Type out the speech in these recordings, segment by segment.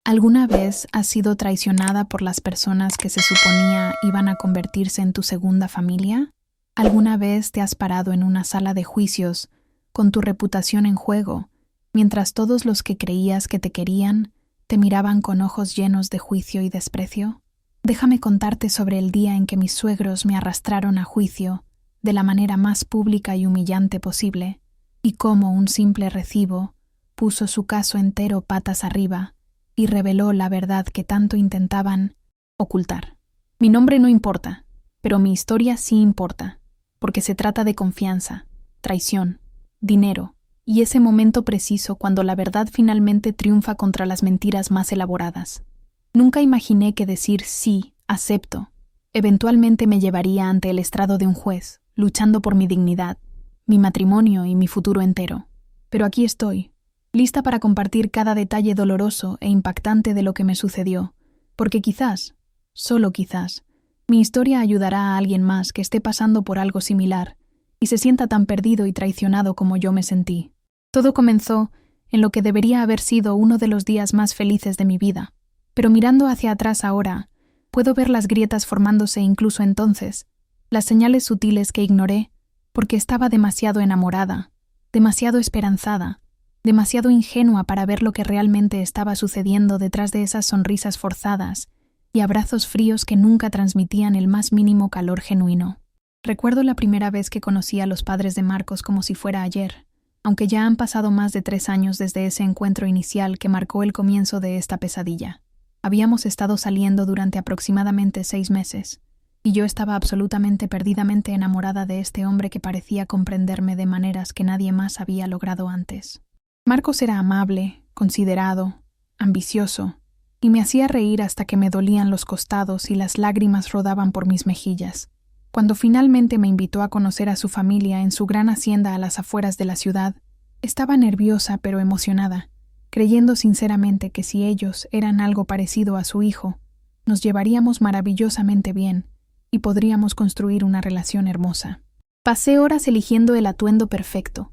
¿Alguna vez has sido traicionada por las personas que se suponía iban a convertirse en tu segunda familia? ¿Alguna vez te has parado en una sala de juicios con tu reputación en juego, mientras todos los que creías que te querían te miraban con ojos llenos de juicio y desprecio? Déjame contarte sobre el día en que mis suegros me arrastraron a juicio de la manera más pública y humillante posible, y cómo un simple recibo puso su caso entero patas arriba y reveló la verdad que tanto intentaban ocultar. Mi nombre no importa, pero mi historia sí importa, porque se trata de confianza, traición, dinero, y ese momento preciso cuando la verdad finalmente triunfa contra las mentiras más elaboradas. Nunca imaginé que decir sí, acepto, eventualmente me llevaría ante el estrado de un juez, luchando por mi dignidad, mi matrimonio y mi futuro entero. Pero aquí estoy, lista para compartir cada detalle doloroso e impactante de lo que me sucedió, porque quizás, solo quizás, mi historia ayudará a alguien más que esté pasando por algo similar y se sienta tan perdido y traicionado como yo me sentí. Todo comenzó en lo que debería haber sido uno de los días más felices de mi vida, pero mirando hacia atrás ahora, puedo ver las grietas formándose incluso entonces, las señales sutiles que ignoré porque estaba demasiado enamorada, demasiado esperanzada, demasiado ingenua para ver lo que realmente estaba sucediendo detrás de esas sonrisas forzadas y abrazos fríos que nunca transmitían el más mínimo calor genuino. Recuerdo la primera vez que conocí a los padres de Marcos como si fuera ayer, aunque ya han pasado más de 3 años desde ese encuentro inicial que marcó el comienzo de esta pesadilla. Habíamos estado saliendo durante aproximadamente 6 meses, y yo estaba absolutamente perdidamente enamorada de este hombre que parecía comprenderme de maneras que nadie más había logrado antes. Marcos era amable, considerado, ambicioso, y me hacía reír hasta que me dolían los costados y las lágrimas rodaban por mis mejillas. Cuando finalmente me invitó a conocer a su familia en su gran hacienda a las afueras de la ciudad, estaba nerviosa pero emocionada, creyendo sinceramente que si ellos eran algo parecido a su hijo, nos llevaríamos maravillosamente bien y podríamos construir una relación hermosa. Pasé horas eligiendo el atuendo perfecto,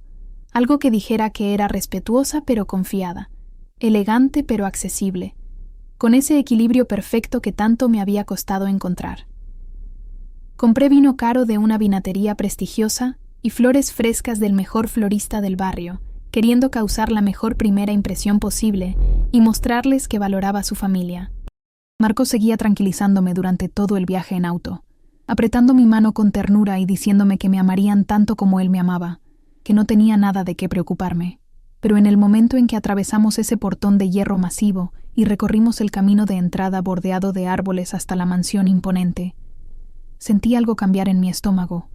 algo que dijera que era respetuosa pero confiada, elegante pero accesible, con ese equilibrio perfecto que tanto me había costado encontrar. Compré vino caro de una vinatería prestigiosa y flores frescas del mejor florista del barrio, queriendo causar la mejor primera impresión posible y mostrarles que valoraba a su familia. Marcos seguía tranquilizándome durante todo el viaje en auto, apretando mi mano con ternura y diciéndome que me amarían tanto como él me amaba, que no tenía nada de qué preocuparme. Pero en el momento en que atravesamos ese portón de hierro masivo y recorrimos el camino de entrada bordeado de árboles hasta la mansión imponente, sentí algo cambiar en mi estómago,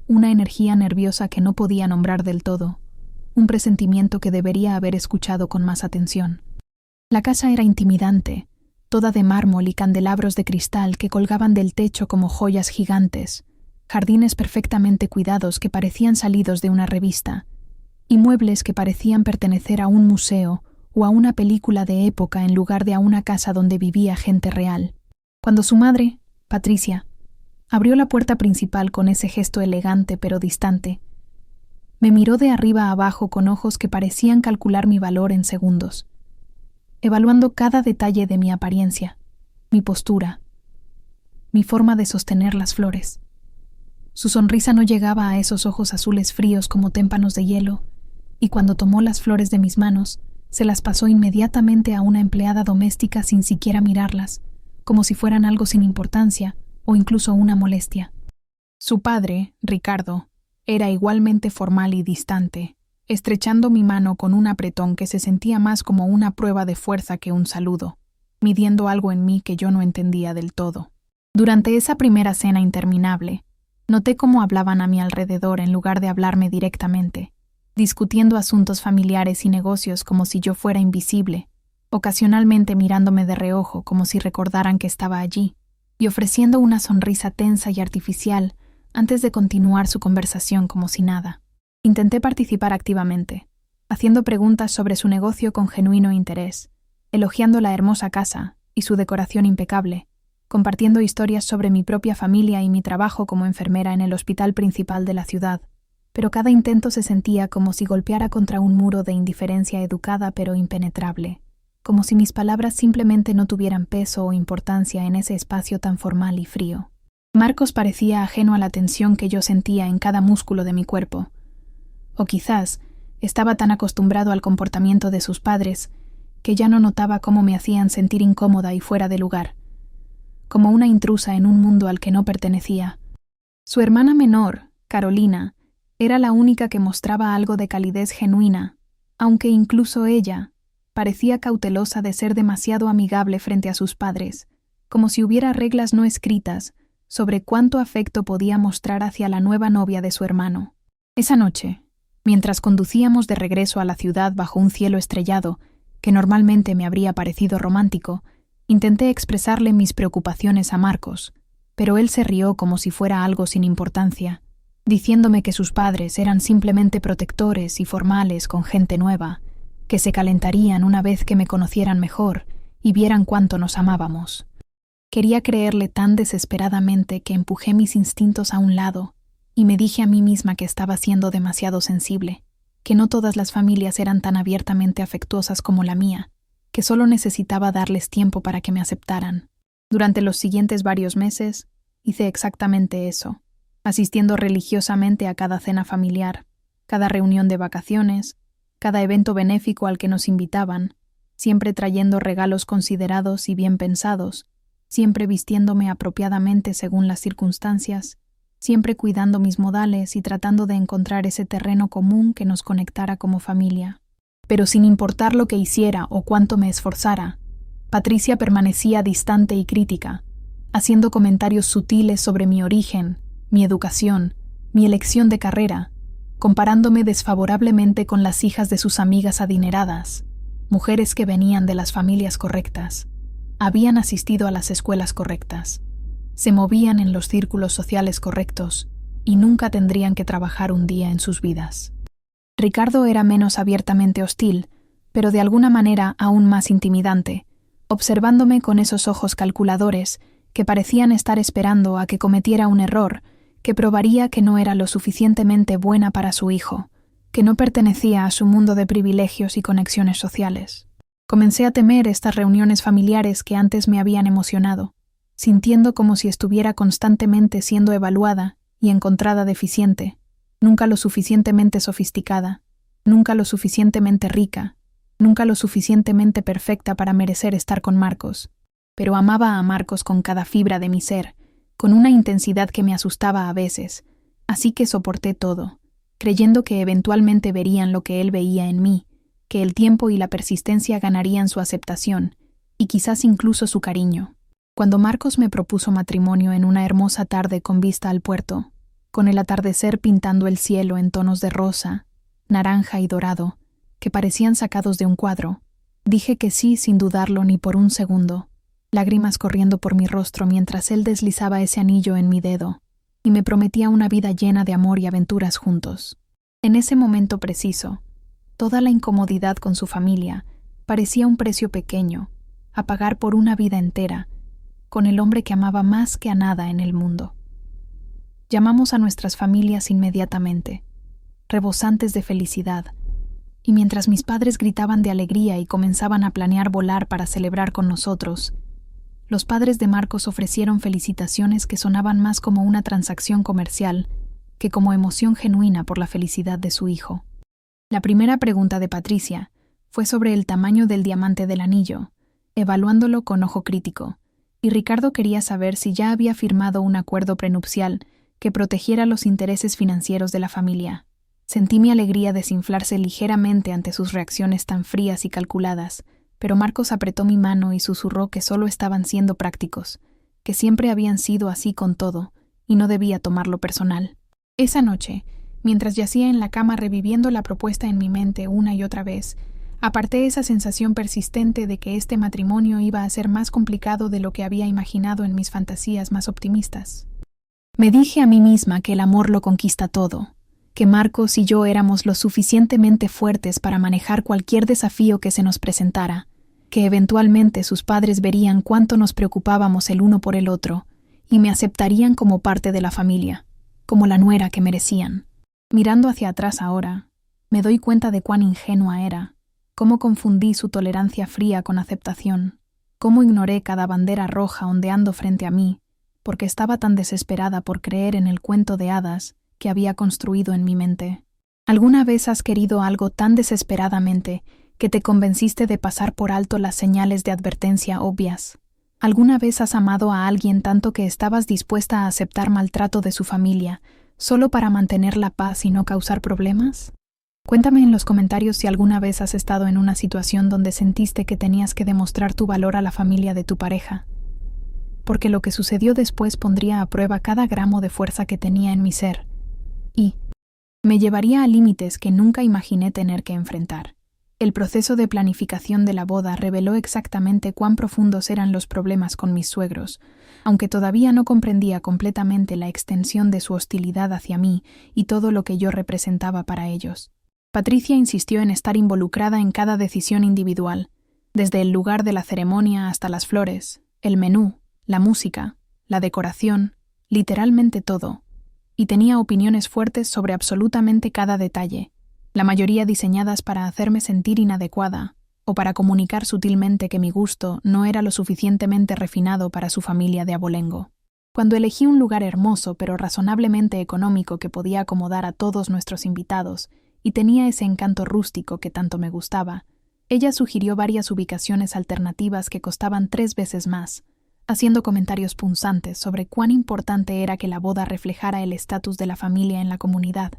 una energía nerviosa que no podía nombrar del todo, un presentimiento que debería haber escuchado con más atención. La casa era intimidante, toda de mármol y candelabros de cristal que colgaban del techo como joyas gigantes, jardines perfectamente cuidados que parecían salidos de una revista, y muebles que parecían pertenecer a un museo o a una película de época en lugar de a una casa donde vivía gente real. Cuando su madre, Patricia, abrió la puerta principal con ese gesto elegante pero distante, me miró de arriba a abajo con ojos que parecían calcular mi valor en segundos, evaluando cada detalle de mi apariencia, mi postura, mi forma de sostener las flores. Su sonrisa no llegaba a esos ojos azules fríos como témpanos de hielo, y cuando tomó las flores de mis manos, se las pasó inmediatamente a una empleada doméstica sin siquiera mirarlas, como si fueran algo sin importancia o incluso una molestia. Su padre, Ricardo, era igualmente formal y distante, estrechando mi mano con un apretón que se sentía más como una prueba de fuerza que un saludo, midiendo algo en mí que yo no entendía del todo. Durante esa primera cena interminable, noté cómo hablaban a mi alrededor en lugar de hablarme directamente, discutiendo asuntos familiares y negocios como si yo fuera invisible, ocasionalmente mirándome de reojo como si recordaran que estaba allí, y ofreciendo una sonrisa tensa y artificial antes de continuar su conversación como si nada. Intenté participar activamente, haciendo preguntas sobre su negocio con genuino interés, elogiando la hermosa casa y su decoración impecable, compartiendo historias sobre mi propia familia y mi trabajo como enfermera en el hospital principal de la ciudad, pero cada intento se sentía como si golpeara contra un muro de indiferencia educada pero impenetrable, como si mis palabras simplemente no tuvieran peso o importancia en ese espacio tan formal y frío. Marcos parecía ajeno a la tensión que yo sentía en cada músculo de mi cuerpo. O quizás estaba tan acostumbrado al comportamiento de sus padres que ya no notaba cómo me hacían sentir incómoda y fuera de lugar, como una intrusa en un mundo al que no pertenecía. Su hermana menor, Carolina, era la única que mostraba algo de calidez genuina, aunque incluso ella parecía cautelosa de ser demasiado amigable frente a sus padres, como si hubiera reglas no escritas sobre cuánto afecto podía mostrar hacia la nueva novia de su hermano. Esa noche, mientras conducíamos de regreso a la ciudad bajo un cielo estrellado, que normalmente me habría parecido romántico, intenté expresarle mis preocupaciones a Marcos, pero él se rió como si fuera algo sin importancia, diciéndome que sus padres eran simplemente protectores y formales con gente nueva, que se calentarían una vez que me conocieran mejor y vieran cuánto nos amábamos. Quería creerle tan desesperadamente que empujé mis instintos a un lado y me dije a mí misma que estaba siendo demasiado sensible, que no todas las familias eran tan abiertamente afectuosas como la mía, que solo necesitaba darles tiempo para que me aceptaran. Durante los siguientes varios meses, hice exactamente eso, asistiendo religiosamente a cada cena familiar, cada reunión de vacaciones, cada evento benéfico al que nos invitaban, siempre trayendo regalos considerados y bien pensados, siempre vistiéndome apropiadamente según las circunstancias, siempre cuidando mis modales y tratando de encontrar ese terreno común que nos conectara como familia. Pero sin importar lo que hiciera o cuánto me esforzara, Patricia permanecía distante y crítica, haciendo comentarios sutiles sobre mi origen, mi educación, mi elección de carrera, comparándome desfavorablemente con las hijas de sus amigas adineradas, mujeres que venían de las familias correctas, habían asistido a las escuelas correctas, se movían en los círculos sociales correctos y nunca tendrían que trabajar un día en sus vidas. Ricardo era menos abiertamente hostil, pero de alguna manera aún más intimidante, observándome con esos ojos calculadores que parecían estar esperando a que cometiera un error que probaría que no era lo suficientemente buena para su hijo, que no pertenecía a su mundo de privilegios y conexiones sociales. Comencé a temer estas reuniones familiares que antes me habían emocionado, sintiendo como si estuviera constantemente siendo evaluada y encontrada deficiente, nunca lo suficientemente sofisticada, nunca lo suficientemente rica, nunca lo suficientemente perfecta para merecer estar con Marcos. Pero amaba a Marcos con cada fibra de mi ser, con una intensidad que me asustaba a veces, así que soporté todo, creyendo que eventualmente verían lo que él veía en mí, que el tiempo y la persistencia ganarían su aceptación, y quizás incluso su cariño. Cuando Marcos me propuso matrimonio en una hermosa tarde con vista al puerto, con el atardecer pintando el cielo en tonos de rosa, naranja y dorado, que parecían sacados de un cuadro, dije que sí sin dudarlo ni por un segundo, lágrimas corriendo por mi rostro mientras él deslizaba ese anillo en mi dedo, y me prometía una vida llena de amor y aventuras juntos. En ese momento preciso, toda la incomodidad con su familia parecía un precio pequeño, a pagar por una vida entera, con el hombre que amaba más que a nada en el mundo. Llamamos a nuestras familias inmediatamente, rebosantes de felicidad, y mientras mis padres gritaban de alegría y comenzaban a planear volar para celebrar con nosotros, los padres de Marcos ofrecieron felicitaciones que sonaban más como una transacción comercial que como emoción genuina por la felicidad de su hijo. La primera pregunta de Patricia fue sobre el tamaño del diamante del anillo, evaluándolo con ojo crítico, y Ricardo quería saber si ya había firmado un acuerdo prenupcial que protegiera los intereses financieros de la familia. Sentí mi alegría desinflarse ligeramente ante sus reacciones tan frías y calculadas, pero Marcos apretó mi mano y susurró que solo estaban siendo prácticos, que siempre habían sido así con todo, y no debía tomarlo personal. Esa noche, mientras yacía en la cama reviviendo la propuesta en mi mente una y otra vez, aparté esa sensación persistente de que este matrimonio iba a ser más complicado de lo que había imaginado en mis fantasías más optimistas. Me dije a mí misma que el amor lo conquista todo, que Marcos y yo éramos lo suficientemente fuertes para manejar cualquier desafío que se nos presentara, que eventualmente sus padres verían cuánto nos preocupábamos el uno por el otro y me aceptarían como parte de la familia, como la nuera que merecían. Mirando hacia atrás ahora, me doy cuenta de cuán ingenua era, cómo confundí su tolerancia fría con aceptación, cómo ignoré cada bandera roja ondeando frente a mí, porque estaba tan desesperada por creer en el cuento de hadas que había construido en mi mente. ¿Alguna vez has querido algo tan desesperadamente que te convenciste de pasar por alto las señales de advertencia obvias? ¿Alguna vez has amado a alguien tanto que estabas dispuesta a aceptar maltrato de su familia solo para mantener la paz y no causar problemas? Cuéntame en los comentarios si alguna vez has estado en una situación donde sentiste que tenías que demostrar tu valor a la familia de tu pareja, porque lo que sucedió después pondría a prueba cada gramo de fuerza que tenía en mi ser y me llevaría a límites que nunca imaginé tener que enfrentar. El proceso de planificación de la boda reveló exactamente cuán profundos eran los problemas con mis suegros, aunque todavía no comprendía completamente la extensión de su hostilidad hacia mí y todo lo que yo representaba para ellos. Patricia insistió en estar involucrada en cada decisión individual, desde el lugar de la ceremonia hasta las flores, el menú, la música, la decoración, literalmente todo, y tenía opiniones fuertes sobre absolutamente cada detalle, la mayoría diseñadas para hacerme sentir inadecuada o para comunicar sutilmente que mi gusto no era lo suficientemente refinado para su familia de abolengo. Cuando elegí un lugar hermoso pero razonablemente económico que podía acomodar a todos nuestros invitados y tenía ese encanto rústico que tanto me gustaba, ella sugirió varias ubicaciones alternativas que costaban 3 veces más, haciendo comentarios punzantes sobre cuán importante era que la boda reflejara el estatus de la familia en la comunidad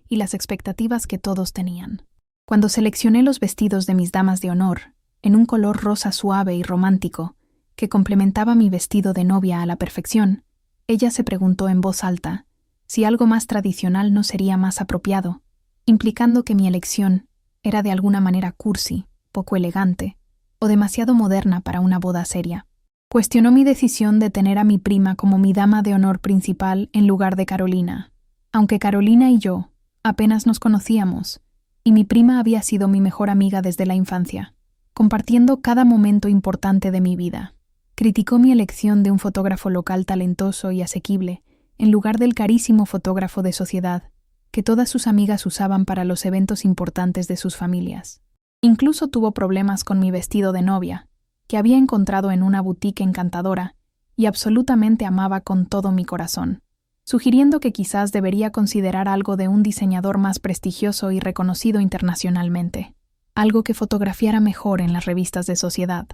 y las expectativas que todos tenían. Cuando seleccioné los vestidos de mis damas de honor, en un color rosa suave y romántico, que complementaba mi vestido de novia a la perfección, ella se preguntó en voz alta si algo más tradicional no sería más apropiado, implicando que mi elección era de alguna manera cursi, poco elegante, o demasiado moderna para una boda seria. Cuestionó mi decisión de tener a mi prima como mi dama de honor principal en lugar de Carolina, aunque Carolina y yo apenas nos conocíamos, y mi prima había sido mi mejor amiga desde la infancia, compartiendo cada momento importante de mi vida. Criticó mi elección de un fotógrafo local talentoso y asequible, en lugar del carísimo fotógrafo de sociedad, que todas sus amigas usaban para los eventos importantes de sus familias. Incluso tuvo problemas con mi vestido de novia, que había encontrado en una boutique encantadora y absolutamente amaba con todo mi corazón, sugiriendo que quizás debería considerar algo de un diseñador más prestigioso y reconocido internacionalmente, algo que fotografiara mejor en las revistas de sociedad,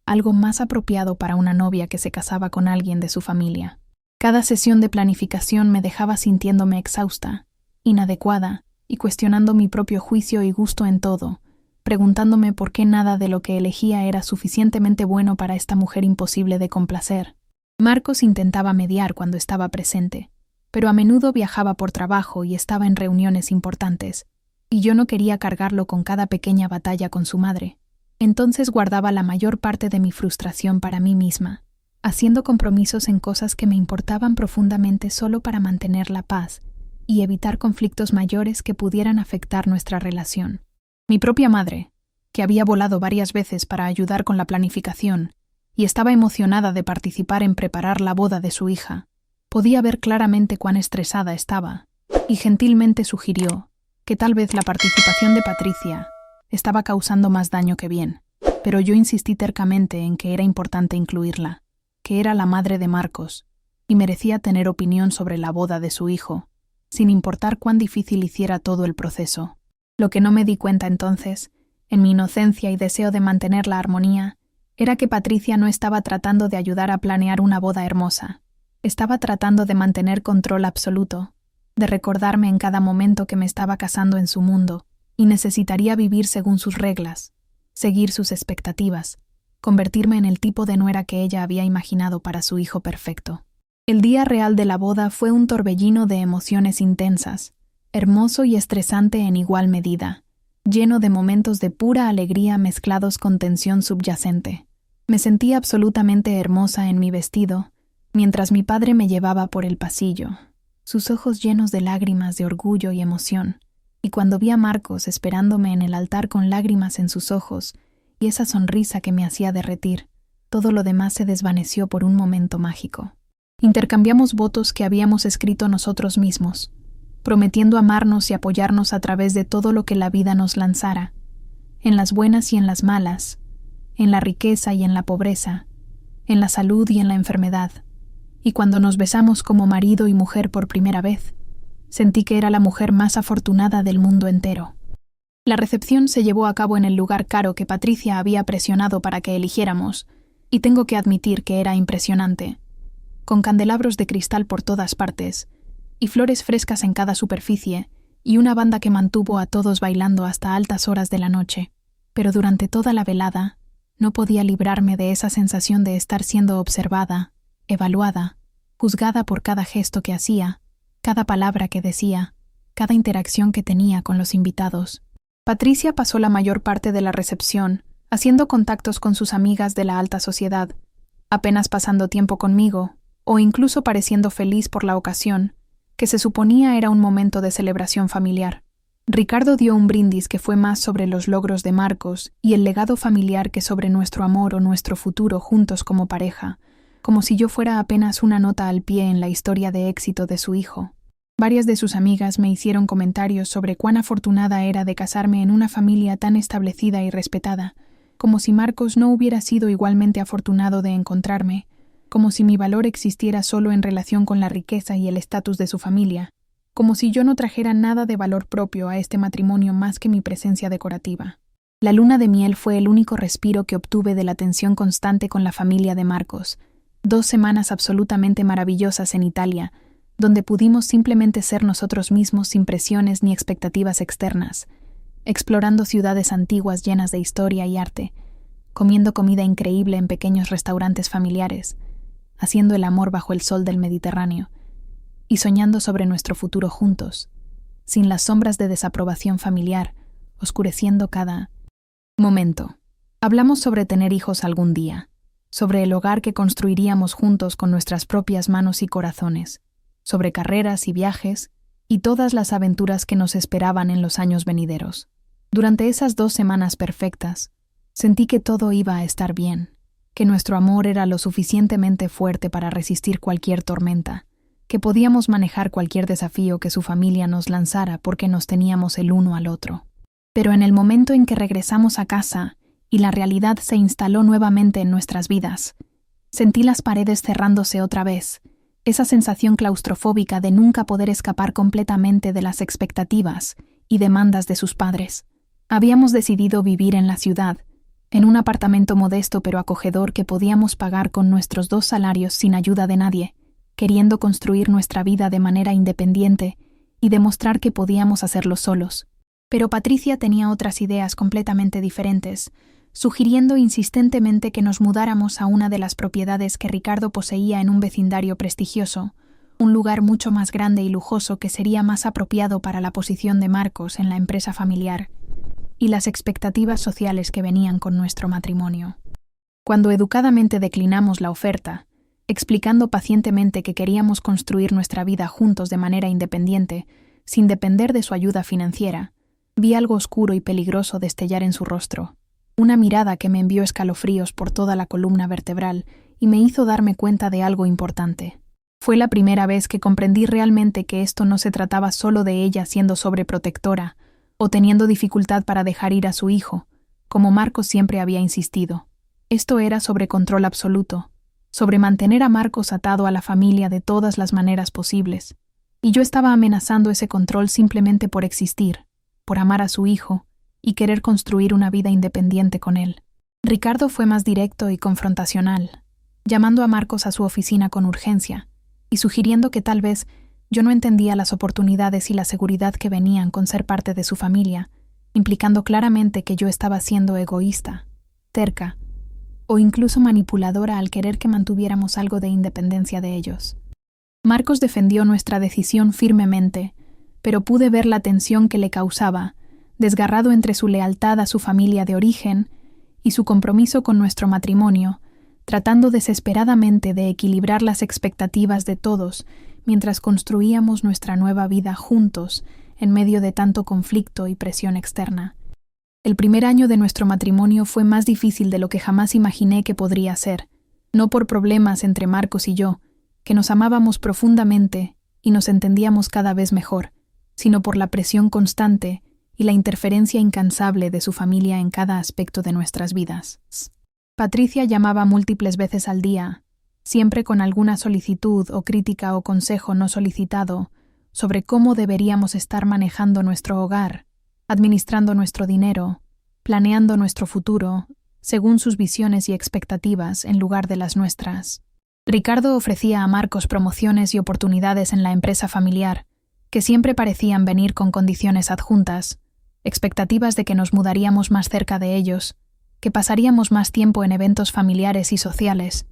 algo más apropiado para una novia que se casaba con alguien de su familia. Cada sesión de planificación me dejaba sintiéndome exhausta, inadecuada y cuestionando mi propio juicio y gusto en todo, preguntándome por qué nada de lo que elegía era suficientemente bueno para esta mujer imposible de complacer. Marcos intentaba mediar cuando estaba presente, pero a menudo viajaba por trabajo y estaba en reuniones importantes, y yo no quería cargarlo con cada pequeña batalla con su madre. Entonces guardaba la mayor parte de mi frustración para mí misma, haciendo compromisos en cosas que me importaban profundamente solo para mantener la paz y evitar conflictos mayores que pudieran afectar nuestra relación. Mi propia madre, que había volado varias veces para ayudar con la planificación y estaba emocionada de participar en preparar la boda de su hija, podía ver claramente cuán estresada estaba y gentilmente sugirió que tal vez la participación de Patricia estaba causando más daño que bien, pero yo insistí tercamente en que era importante incluirla, que era la madre de Marcos y merecía tener opinión sobre la boda de su hijo, sin importar cuán difícil hiciera todo el proceso. Lo que no me di cuenta entonces, en mi inocencia y deseo de mantener la armonía, era que Patricia no estaba tratando de ayudar a planear una boda hermosa. Estaba tratando de mantener control absoluto, de recordarme en cada momento que me estaba casando en su mundo y necesitaría vivir según sus reglas, seguir sus expectativas, convertirme en el tipo de nuera que ella había imaginado para su hijo perfecto. El día real de la boda fue un torbellino de emociones intensas, hermoso y estresante en igual medida, lleno de momentos de pura alegría mezclados con tensión subyacente. Me sentía absolutamente hermosa en mi vestido, mientras mi padre me llevaba por el pasillo, sus ojos llenos de lágrimas de orgullo y emoción, y cuando vi a Marcos esperándome en el altar con lágrimas en sus ojos y esa sonrisa que me hacía derretir, todo lo demás se desvaneció por un momento mágico. Intercambiamos votos que habíamos escrito nosotros mismos, prometiendo amarnos y apoyarnos a través de todo lo que la vida nos lanzara. en las buenas y en las malas, en la riqueza y en la pobreza, en la salud y en la enfermedad. Y cuando nos besamos como marido y mujer por primera vez, sentí que era la mujer más afortunada del mundo entero. La recepción se llevó a cabo en el lugar caro que Patricia había presionado para que eligiéramos, y tengo que admitir que era impresionante, con candelabros de cristal por todas partes, y flores frescas en cada superficie, y una banda que mantuvo a todos bailando hasta altas horas de la noche. Pero durante toda la velada, no podía librarme de esa sensación de estar siendo observada, evaluada, juzgada por cada gesto que hacía, cada palabra que decía, cada interacción que tenía con los invitados. Patricia pasó la mayor parte de la recepción, haciendo contactos con sus amigas de la alta sociedad, apenas pasando tiempo conmigo, o incluso pareciendo feliz por la ocasión, que se suponía era un momento de celebración familiar. Ricardo dio un brindis que fue más sobre los logros de Marcos y el legado familiar que sobre nuestro amor o nuestro futuro juntos como pareja, como si yo fuera apenas una nota al pie en la historia de éxito de su hijo. Varias de sus amigas me hicieron comentarios sobre cuán afortunada era de casarme en una familia tan establecida y respetada, como si Marcos no hubiera sido igualmente afortunado de encontrarme, como si mi valor existiera solo en relación con la riqueza y el estatus de su familia, como si yo no trajera nada de valor propio a este matrimonio más que mi presencia decorativa. La luna de miel fue el único respiro que obtuve de la tensión constante con la familia de Marcos, 2 semanas absolutamente maravillosas en Italia, donde pudimos simplemente ser nosotros mismos sin presiones ni expectativas externas, explorando ciudades antiguas llenas de historia y arte, comiendo comida increíble en pequeños restaurantes familiares, haciendo el amor bajo el sol del Mediterráneo, y soñando sobre nuestro futuro juntos, sin las sombras de desaprobación familiar, oscureciendo cada momento. Hablamos sobre tener hijos algún día, sobre el hogar que construiríamos juntos con nuestras propias manos y corazones, sobre carreras y viajes, y todas las aventuras que nos esperaban en los años venideros. Durante esas 2 semanas perfectas, sentí que todo iba a estar bien, que nuestro amor era lo suficientemente fuerte para resistir cualquier tormenta, que podíamos manejar cualquier desafío que su familia nos lanzara porque nos teníamos el uno al otro. Pero en el momento en que regresamos a casa y la realidad se instaló nuevamente en nuestras vidas, sentí las paredes cerrándose otra vez, esa sensación claustrofóbica de nunca poder escapar completamente de las expectativas y demandas de sus padres. Habíamos decidido vivir en la ciudad, en un apartamento modesto pero acogedor que podíamos pagar con nuestros 2 salarios sin ayuda de nadie, queriendo construir nuestra vida de manera independiente y demostrar que podíamos hacerlo solos. Pero Patricia tenía otras ideas completamente diferentes, sugiriendo insistentemente que nos mudáramos a una de las propiedades que Ricardo poseía en un vecindario prestigioso, un lugar mucho más grande y lujoso que sería más apropiado para la posición de Marcos en la empresa familiar y las expectativas sociales que venían con nuestro matrimonio. Cuando educadamente declinamos la oferta, explicando pacientemente que queríamos construir nuestra vida juntos de manera independiente, sin depender de su ayuda financiera, vi algo oscuro y peligroso destellar en su rostro, una mirada que me envió escalofríos por toda la columna vertebral y me hizo darme cuenta de algo importante. Fue la primera vez que comprendí realmente que esto no se trataba solo de ella siendo sobreprotectora o teniendo dificultad para dejar ir a su hijo, como Marcos siempre había insistido. Esto era sobre control absoluto, sobre mantener a Marcos atado a la familia de todas las maneras posibles, y yo estaba amenazando ese control simplemente por existir, por amar a su hijo y querer construir una vida independiente con él. Ricardo fue más directo y confrontacional, llamando a Marcos a su oficina con urgencia y sugiriendo que tal vez yo no entendía las oportunidades y la seguridad que venían con ser parte de su familia, implicando claramente que yo estaba siendo egoísta, terca o incluso manipuladora al querer que mantuviéramos algo de independencia de ellos. Marcos defendió nuestra decisión firmemente, pero pude ver la tensión que le causaba, desgarrado entre su lealtad a su familia de origen y su compromiso con nuestro matrimonio, tratando desesperadamente de equilibrar las expectativas de todos mientras construíamos nuestra nueva vida juntos en medio de tanto conflicto y presión externa. El primer año de nuestro matrimonio fue más difícil de lo que jamás imaginé que podría ser, no por problemas entre Marcos y yo, que nos amábamos profundamente y nos entendíamos cada vez mejor, sino por la presión constante y la interferencia incansable de su familia en cada aspecto de nuestras vidas. Patricia llamaba múltiples veces al día, siempre con alguna solicitud o crítica o consejo no solicitado sobre cómo deberíamos estar manejando nuestro hogar, administrando nuestro dinero, planeando nuestro futuro, según sus visiones y expectativas en lugar de las nuestras. Ricardo ofrecía a Marcos promociones y oportunidades en la empresa familiar, que siempre parecían venir con condiciones adjuntas, expectativas de que nos mudaríamos más cerca de ellos, que pasaríamos más tiempo en eventos familiares y sociales,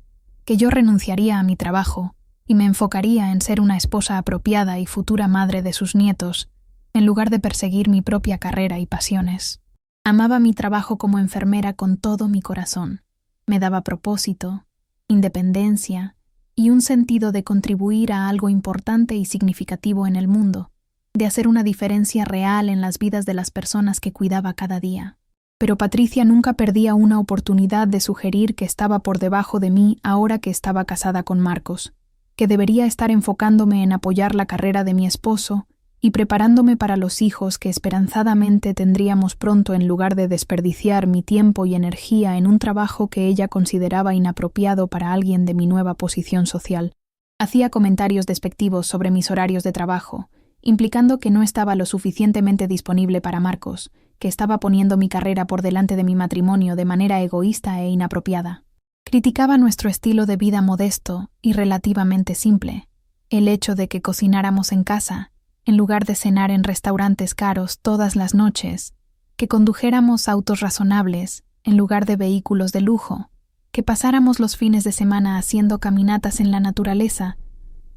que yo renunciaría a mi trabajo y me enfocaría en ser una esposa apropiada y futura madre de sus nietos, en lugar de perseguir mi propia carrera y pasiones. Amaba mi trabajo como enfermera con todo mi corazón. Me daba propósito, independencia y un sentido de contribuir a algo importante y significativo en el mundo, de hacer una diferencia real en las vidas de las personas que cuidaba cada día. Pero Patricia nunca perdía una oportunidad de sugerir que estaba por debajo de mí ahora que estaba casada con Marcos, que debería estar enfocándome en apoyar la carrera de mi esposo y preparándome para los hijos que esperanzadamente tendríamos pronto en lugar de desperdiciar mi tiempo y energía en un trabajo que ella consideraba inapropiado para alguien de mi nueva posición social. Hacía comentarios despectivos sobre mis horarios de trabajo, implicando que no estaba lo suficientemente disponible para Marcos, que estaba poniendo mi carrera por delante de mi matrimonio de manera egoísta e inapropiada. Criticaba nuestro estilo de vida modesto y relativamente simple, el hecho de que cocináramos en casa, en lugar de cenar en restaurantes caros todas las noches, que condujéramos autos razonables en lugar de vehículos de lujo, que pasáramos los fines de semana haciendo caminatas en la naturaleza,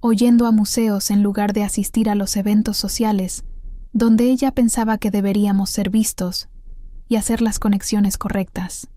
o yendo a museos en lugar de asistir a los eventos sociales, donde ella pensaba que deberíamos ser vistos y hacer las conexiones correctas.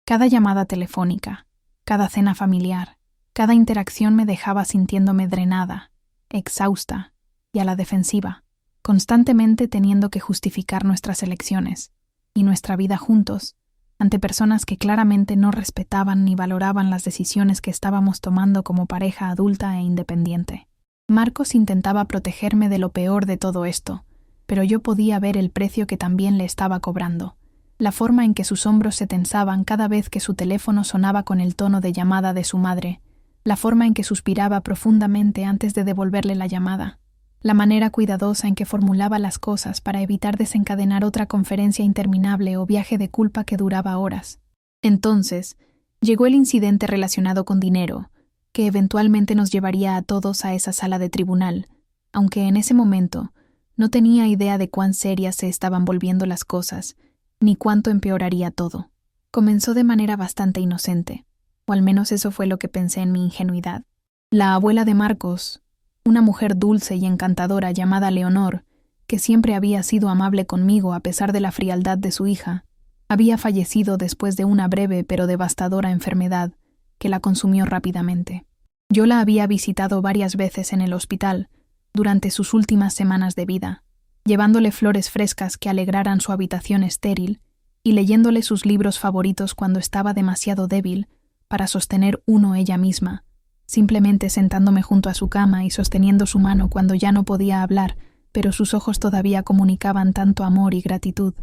Cada llamada telefónica, cada cena familiar, cada interacción me dejaba sintiéndome drenada, exhausta y a la defensiva, constantemente teniendo que justificar nuestras elecciones y nuestra vida juntos ante personas que claramente no respetaban ni valoraban las decisiones que estábamos tomando como pareja adulta e independiente. Marcos intentaba protegerme de lo peor de todo esto, pero yo podía ver el precio que también le estaba cobrando, la forma en que sus hombros se tensaban cada vez que su teléfono sonaba con el tono de llamada de su madre, la forma en que suspiraba profundamente antes de devolverle la llamada, la manera cuidadosa en que formulaba las cosas para evitar desencadenar otra conferencia interminable o viaje de culpa que duraba horas. Entonces, llegó el incidente relacionado con dinero, que eventualmente nos llevaría a todos a esa sala de tribunal, aunque en ese momento no tenía idea de cuán serias se estaban volviendo las cosas, ni cuánto empeoraría todo. Comenzó de manera bastante inocente, o al menos eso fue lo que pensé en mi ingenuidad. La abuela de Marcos, una mujer dulce y encantadora llamada Leonor, que siempre había sido amable conmigo a pesar de la frialdad de su hija, había fallecido después de una breve pero devastadora enfermedad que la consumió rápidamente. Yo la había visitado varias veces en el hospital durante sus últimas semanas de vida, llevándole flores frescas que alegraran su habitación estéril y leyéndole sus libros favoritos cuando estaba demasiado débil para sostener uno ella misma, simplemente sentándome junto a su cama y sosteniendo su mano cuando ya no podía hablar, pero sus ojos todavía comunicaban tanto amor y gratitud.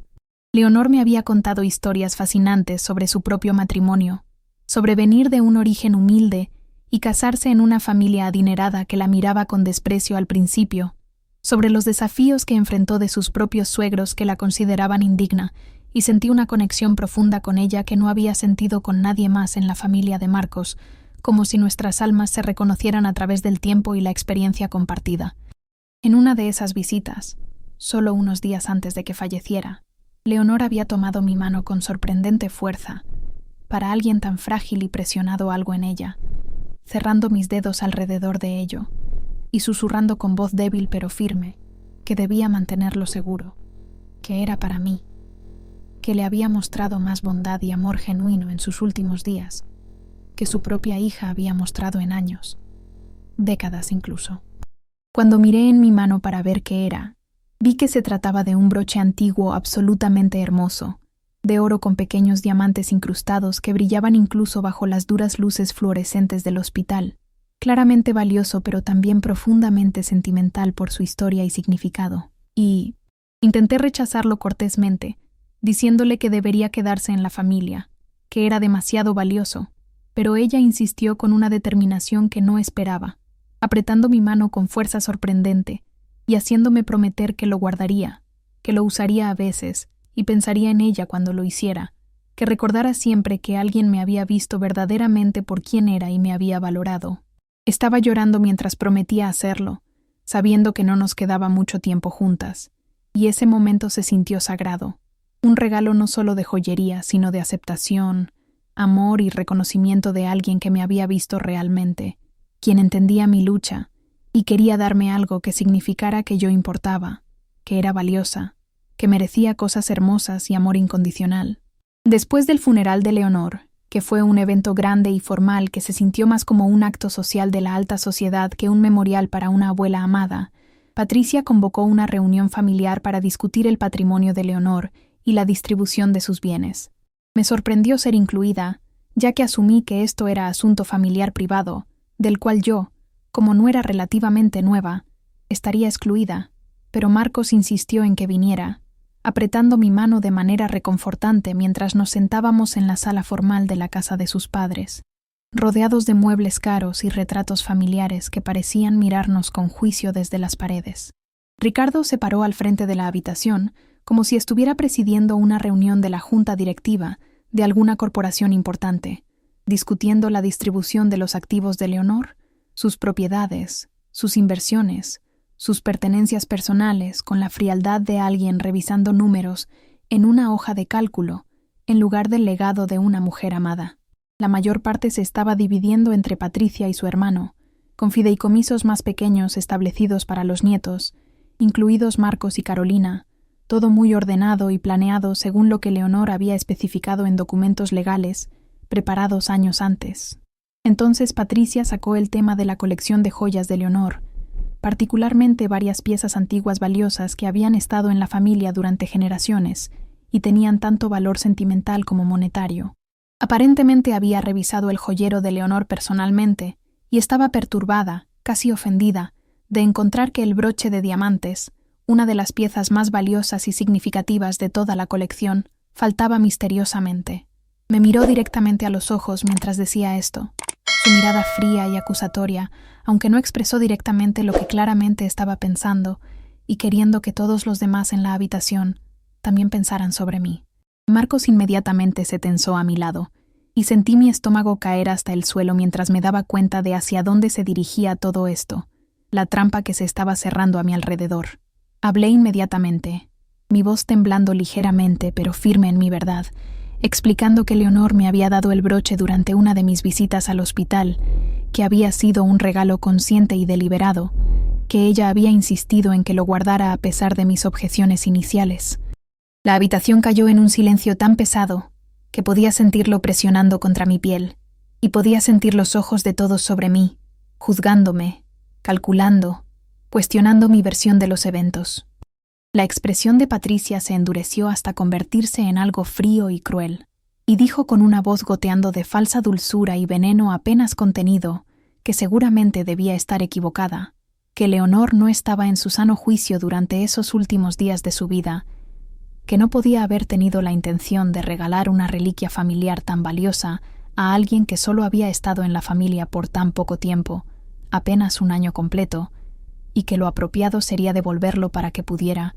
Leonor me había contado historias fascinantes sobre su propio matrimonio, sobre venir de un origen humilde y casarse en una familia adinerada que la miraba con desprecio al principio, sobre los desafíos que enfrentó de sus propios suegros que la consideraban indigna, y sentí una conexión profunda con ella que no había sentido con nadie más en la familia de Marcos, como si nuestras almas se reconocieran a través del tiempo y la experiencia compartida. En una de esas visitas, solo unos días antes de que falleciera, Leonor había tomado mi mano con sorprendente fuerza, para alguien tan frágil y presionado algo en ella, cerrando mis dedos alrededor de ello, y susurrando con voz débil pero firme, que debía mantenerlo seguro, que era para mí, que le había mostrado más bondad y amor genuino en sus últimos días, que su propia hija había mostrado en años, décadas incluso. Cuando miré en mi mano para ver qué era, vi que se trataba de un broche antiguo absolutamente hermoso, de oro con pequeños diamantes incrustados que brillaban incluso bajo las duras luces fluorescentes del hospital, claramente valioso pero también profundamente sentimental por su historia y significado. Y, Intenté rechazarlo cortésmente, diciéndole que debería quedarse en la familia, que era demasiado valioso, pero ella insistió con una determinación que no esperaba, apretando mi mano con fuerza sorprendente y haciéndome prometer que lo guardaría, que lo usaría a veces y pensaría en ella cuando lo hiciera, que recordara siempre que alguien me había visto verdaderamente por quién era y me había valorado. Estaba llorando mientras prometía hacerlo, sabiendo que no nos quedaba mucho tiempo juntas, y ese momento se sintió sagrado, un regalo no solo de joyería, sino de aceptación, amor y reconocimiento de alguien que me había visto realmente, quien entendía mi lucha y quería darme algo que significara que yo importaba, que era valiosa, que merecía cosas hermosas y amor incondicional. Después del funeral de Leonor, que fue un evento grande y formal que se sintió más como un acto social de la alta sociedad que un memorial para una abuela amada, Patricia convocó una reunión familiar para discutir el patrimonio de Leonor y la distribución de sus bienes. Me sorprendió ser incluida, ya que asumí que esto era asunto familiar privado, del cual yo, como no era relativamente nueva, estaría excluida, pero Marcos insistió en que viniera, apretando mi mano de manera reconfortante mientras nos sentábamos en la sala formal de la casa de sus padres, rodeados de muebles caros y retratos familiares que parecían mirarnos con juicio desde las paredes. Ricardo se paró al frente de la habitación, como si estuviera presidiendo una reunión de la junta directiva de alguna corporación importante, discutiendo la distribución de los activos de Leonor, sus propiedades, sus inversiones, sus pertenencias personales con la frialdad de alguien revisando números en una hoja de cálculo, en lugar del legado de una mujer amada. La mayor parte se estaba dividiendo entre Patricia y su hermano, con fideicomisos más pequeños establecidos para los nietos, incluidos Marcos y Carolina, todo muy ordenado y planeado según lo que Leonor había especificado en documentos legales, preparados años antes. Entonces Patricia sacó el tema de la colección de joyas de Leonor, particularmente varias piezas antiguas valiosas que habían estado en la familia durante generaciones y tenían tanto valor sentimental como monetario. Aparentemente había revisado el joyero de Leonor personalmente y estaba perturbada, casi ofendida, de encontrar que el broche de diamantes, una de las piezas más valiosas y significativas de toda la colección, faltaba misteriosamente. Me miró directamente a los ojos mientras decía esto, su mirada fría y acusatoria, aunque no expresó directamente lo que claramente estaba pensando y queriendo que todos los demás en la habitación también pensaran sobre mí. Marcos inmediatamente se tensó a mi lado, y sentí mi estómago caer hasta el suelo mientras me daba cuenta de hacia dónde se dirigía todo esto, la trampa que se estaba cerrando a mi alrededor. Hablé inmediatamente, mi voz temblando ligeramente pero firme en mi verdad, explicando que Leonor me había dado el broche durante una de mis visitas al hospital, que había sido un regalo consciente y deliberado, que ella había insistido en que lo guardara a pesar de mis objeciones iniciales. La habitación cayó en un silencio tan pesado que podía sentirlo presionando contra mi piel, y podía sentir los ojos de todos sobre mí, juzgándome, calculando, cuestionando mi versión de los eventos. La expresión de Patricia se endureció hasta convertirse en algo frío y cruel, y dijo con una voz goteando de falsa dulzura y veneno apenas contenido, que seguramente debía estar equivocada, que Leonor no estaba en su sano juicio durante esos últimos días de su vida, que no podía haber tenido la intención de regalar una reliquia familiar tan valiosa a alguien que solo había estado en la familia por tan poco tiempo, apenas un año completo, y que lo apropiado sería devolverlo para que pudiera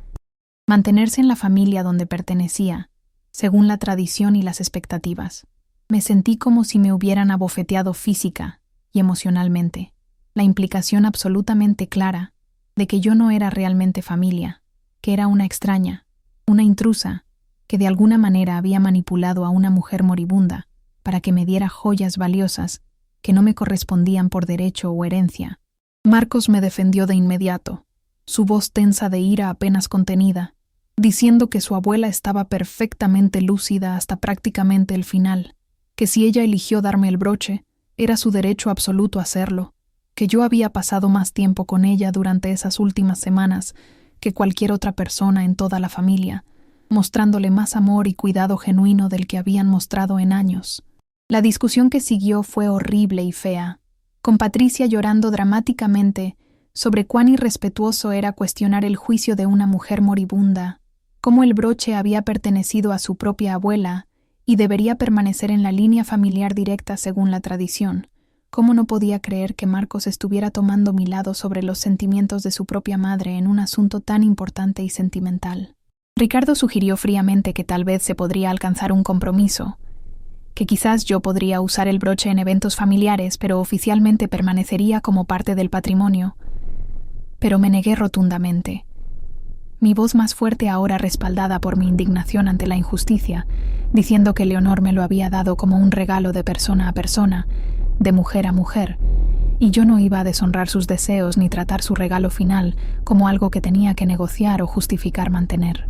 mantenerse en la familia donde pertenecía, según la tradición y las expectativas. Me sentí como si me hubieran abofeteado física y emocionalmente, la implicación absolutamente clara de que yo no era realmente familia, que era una extraña, una intrusa, que de alguna manera había manipulado a una mujer moribunda para que me diera joyas valiosas que no me correspondían por derecho o herencia. Marcos me defendió de inmediato, su voz tensa de ira apenas contenida, diciendo que su abuela estaba perfectamente lúcida hasta prácticamente el final, que si ella eligió darme el broche, era su derecho absoluto hacerlo, que yo había pasado más tiempo con ella durante esas últimas semanas que cualquier otra persona en toda la familia, mostrándole más amor y cuidado genuino del que habían mostrado en años. La discusión que siguió fue horrible y fea, con Patricia llorando dramáticamente sobre cuán irrespetuoso era cuestionar el juicio de una mujer moribunda, cómo el broche había pertenecido a su propia abuela y debería permanecer en la línea familiar directa según la tradición. Cómo no podía creer que Marcos estuviera tomando mi lado sobre los sentimientos de su propia madre en un asunto tan importante y sentimental. Ricardo sugirió fríamente que tal vez se podría alcanzar un compromiso, que quizás yo podría usar el broche en eventos familiares, pero oficialmente permanecería como parte del patrimonio. Pero me negué rotundamente. Mi voz más fuerte ahora respaldada por mi indignación ante la injusticia, diciendo que Leonor me lo había dado como un regalo de persona a persona, de mujer a mujer, y yo no iba a deshonrar sus deseos ni tratar su regalo final como algo que tenía que negociar o justificar mantener.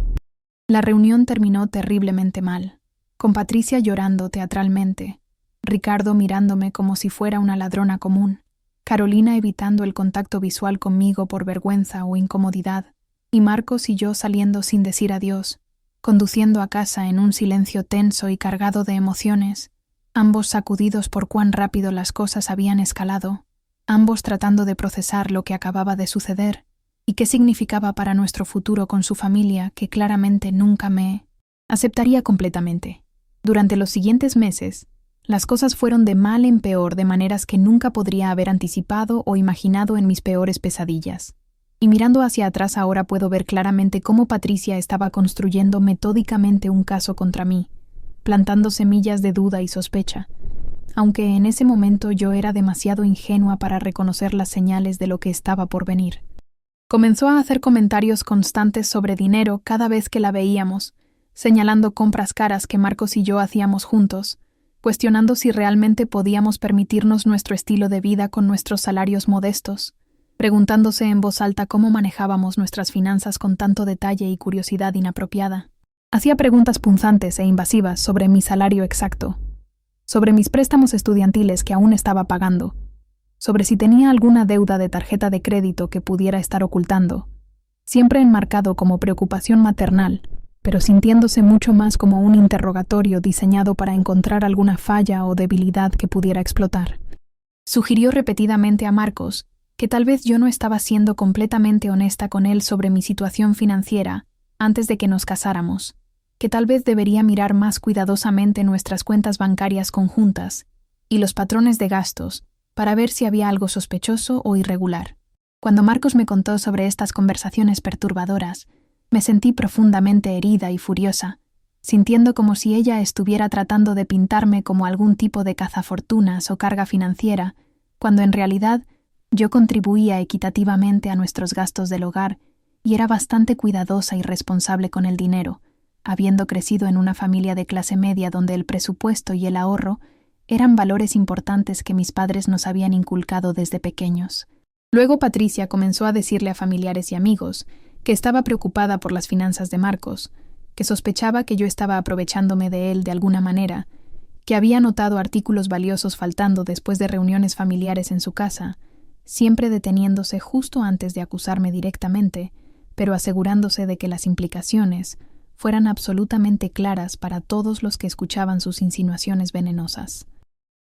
La reunión terminó terriblemente mal, con Patricia llorando teatralmente, Ricardo mirándome como si fuera una ladrona común, Carolina evitando el contacto visual conmigo por vergüenza o incomodidad, y Marcos y yo saliendo sin decir adiós, conduciendo a casa en un silencio tenso y cargado de emociones, ambos sacudidos por cuán rápido las cosas habían escalado, ambos tratando de procesar lo que acababa de suceder y qué significaba para nuestro futuro con su familia que claramente nunca me aceptaría completamente. Durante los siguientes meses, las cosas fueron de mal en peor de maneras que nunca podría haber anticipado o imaginado en mis peores pesadillas. Y mirando hacia atrás ahora puedo ver claramente cómo Patricia estaba construyendo metódicamente un caso contra mí, plantando semillas de duda y sospecha, aunque en ese momento yo era demasiado ingenua para reconocer las señales de lo que estaba por venir. Comenzó a hacer comentarios constantes sobre dinero cada vez que la veíamos, señalando compras caras que Marcos y yo hacíamos juntos, cuestionando si realmente podíamos permitirnos nuestro estilo de vida con nuestros salarios modestos, preguntándose en voz alta cómo manejábamos nuestras finanzas con tanto detalle y curiosidad inapropiada. Hacía preguntas punzantes e invasivas sobre mi salario exacto, sobre mis préstamos estudiantiles que aún estaba pagando, sobre si tenía alguna deuda de tarjeta de crédito que pudiera estar ocultando, siempre enmarcado como preocupación maternal, pero sintiéndose mucho más como un interrogatorio diseñado para encontrar alguna falla o debilidad que pudiera explotar. Sugirió repetidamente a Marcos que tal vez yo no estaba siendo completamente honesta con él sobre mi situación financiera antes de que nos casáramos, que tal vez debería mirar más cuidadosamente nuestras cuentas bancarias conjuntas y los patrones de gastos para ver si había algo sospechoso o irregular. Cuando Marcos me contó sobre estas conversaciones perturbadoras, me sentí profundamente herida y furiosa, sintiendo como si ella estuviera tratando de pintarme como algún tipo de cazafortunas o carga financiera, cuando en realidad yo contribuía equitativamente a nuestros gastos del hogar y era bastante cuidadosa y responsable con el dinero, habiendo crecido en una familia de clase media donde el presupuesto y el ahorro eran valores importantes que mis padres nos habían inculcado desde pequeños. Luego Patricia comenzó a decirle a familiares y amigos que estaba preocupada por las finanzas de Marcos, que sospechaba que yo estaba aprovechándome de él de alguna manera, que había notado artículos valiosos faltando después de reuniones familiares en su casa, siempre deteniéndose justo antes de acusarme directamente, pero asegurándose de que las implicaciones fueran absolutamente claras para todos los que escuchaban sus insinuaciones venenosas.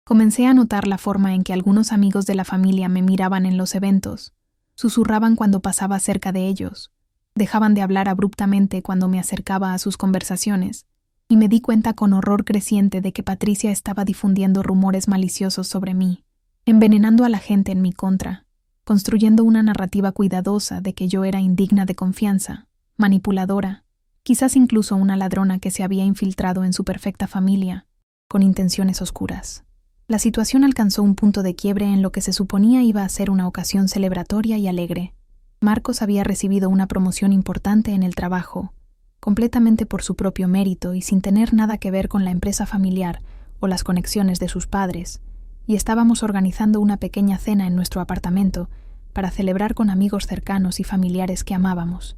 Comencé a notar la forma en que algunos amigos de la familia me miraban en los eventos, susurraban cuando pasaba cerca de ellos, dejaban de hablar abruptamente cuando me acercaba a sus conversaciones, y me di cuenta con horror creciente de que Patricia estaba difundiendo rumores maliciosos sobre mí, envenenando a la gente en mi contra, construyendo una narrativa cuidadosa de que yo era indigna de confianza, manipuladora, quizás incluso una ladrona que se había infiltrado en su perfecta familia, con intenciones oscuras. La situación alcanzó un punto de quiebre en lo que se suponía iba a ser una ocasión celebratoria y alegre. Marcos había recibido una promoción importante en el trabajo, completamente por su propio mérito y sin tener nada que ver con la empresa familiar o las conexiones de sus padres, y estábamos organizando una pequeña cena en nuestro apartamento para celebrar con amigos cercanos y familiares que amábamos.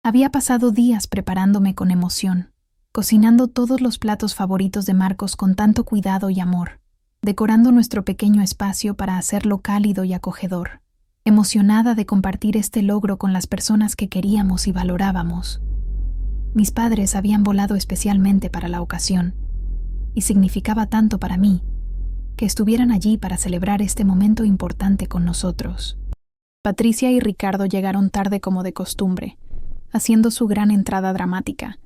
Había pasado días preparándome con emoción, cocinando todos los platos favoritos de Marcos con tanto cuidado y amor, decorando nuestro pequeño espacio para hacerlo cálido y acogedor, emocionada de compartir este logro con las personas que queríamos y valorábamos. Mis padres habían volado especialmente para la ocasión, y significaba tanto para mí que estuvieran allí para celebrar este momento importante con nosotros. Patricia y Ricardo llegaron tarde como de costumbre, haciendo su gran entrada dramática,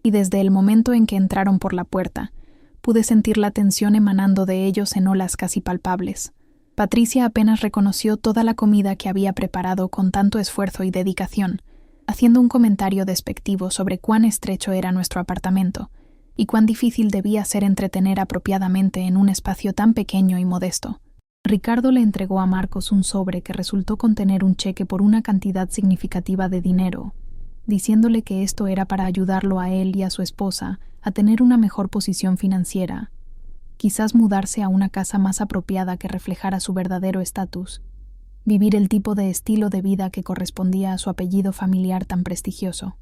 y desde el momento en que entraron por la puerta, pude sentir la tensión emanando de ellos en olas casi palpables. Patricia apenas reconoció toda la comida que había preparado con tanto esfuerzo y dedicación, haciendo un comentario despectivo sobre cuán estrecho era nuestro apartamento y cuán difícil debía ser entretener apropiadamente en un espacio tan pequeño y modesto. Ricardo le entregó a Marcos un sobre que resultó contener un cheque por una cantidad significativa de dinero, diciéndole que esto era para ayudarlo a él y a su esposa a tener una mejor posición financiera, quizás mudarse a una casa más apropiada que reflejara su verdadero estatus, vivir el tipo de estilo de vida que correspondía a su apellido familiar tan prestigioso.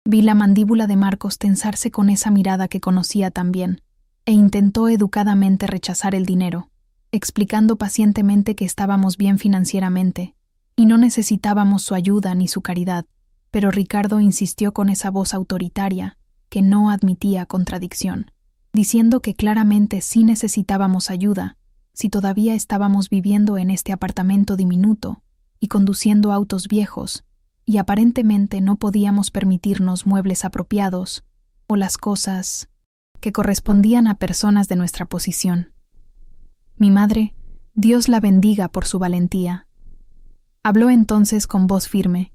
Vi la mandíbula de Marcos tensarse con esa mirada que conocía tan bien, e intentó educadamente rechazar el dinero, explicando pacientemente que estábamos bien financieramente y no necesitábamos su ayuda ni su caridad, pero Ricardo insistió con esa voz autoritaria que no admitía contradicción, diciendo que claramente sí necesitábamos ayuda, si todavía estábamos viviendo en este apartamento diminuto y conduciendo autos viejos, y aparentemente no podíamos permitirnos muebles apropiados o las cosas que correspondían a personas de nuestra posición. Mi madre, Dios la bendiga por su valentía, habló entonces con voz firme,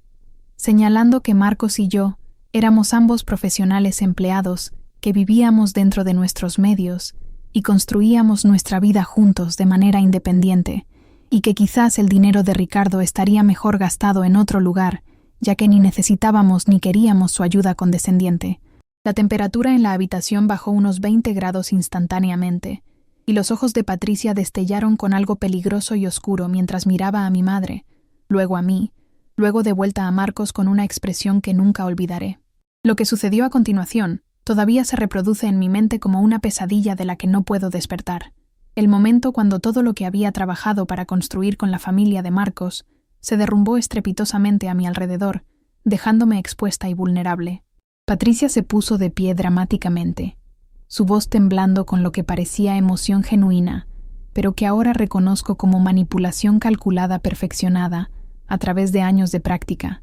señalando que Marcos y yo éramos ambos profesionales empleados que vivíamos dentro de nuestros medios y construíamos nuestra vida juntos de manera independiente, y que quizás el dinero de Ricardo estaría mejor gastado en otro lugar, ya que ni necesitábamos ni queríamos su ayuda condescendiente. La temperatura en la habitación bajó unos 20 grados instantáneamente, y los ojos de Patricia destellaron con algo peligroso y oscuro mientras miraba a mi madre, luego a mí, luego de vuelta a Marcos con una expresión que nunca olvidaré. Lo que sucedió a continuación todavía se reproduce en mi mente como una pesadilla de la que no puedo despertar. El momento cuando todo lo que había trabajado para construir con la familia de Marcos se derrumbó estrepitosamente a mi alrededor, dejándome expuesta y vulnerable. Patricia se puso de pie dramáticamente, su voz temblando con lo que parecía emoción genuina, pero que ahora reconozco como manipulación calculada perfeccionada a través de años de práctica,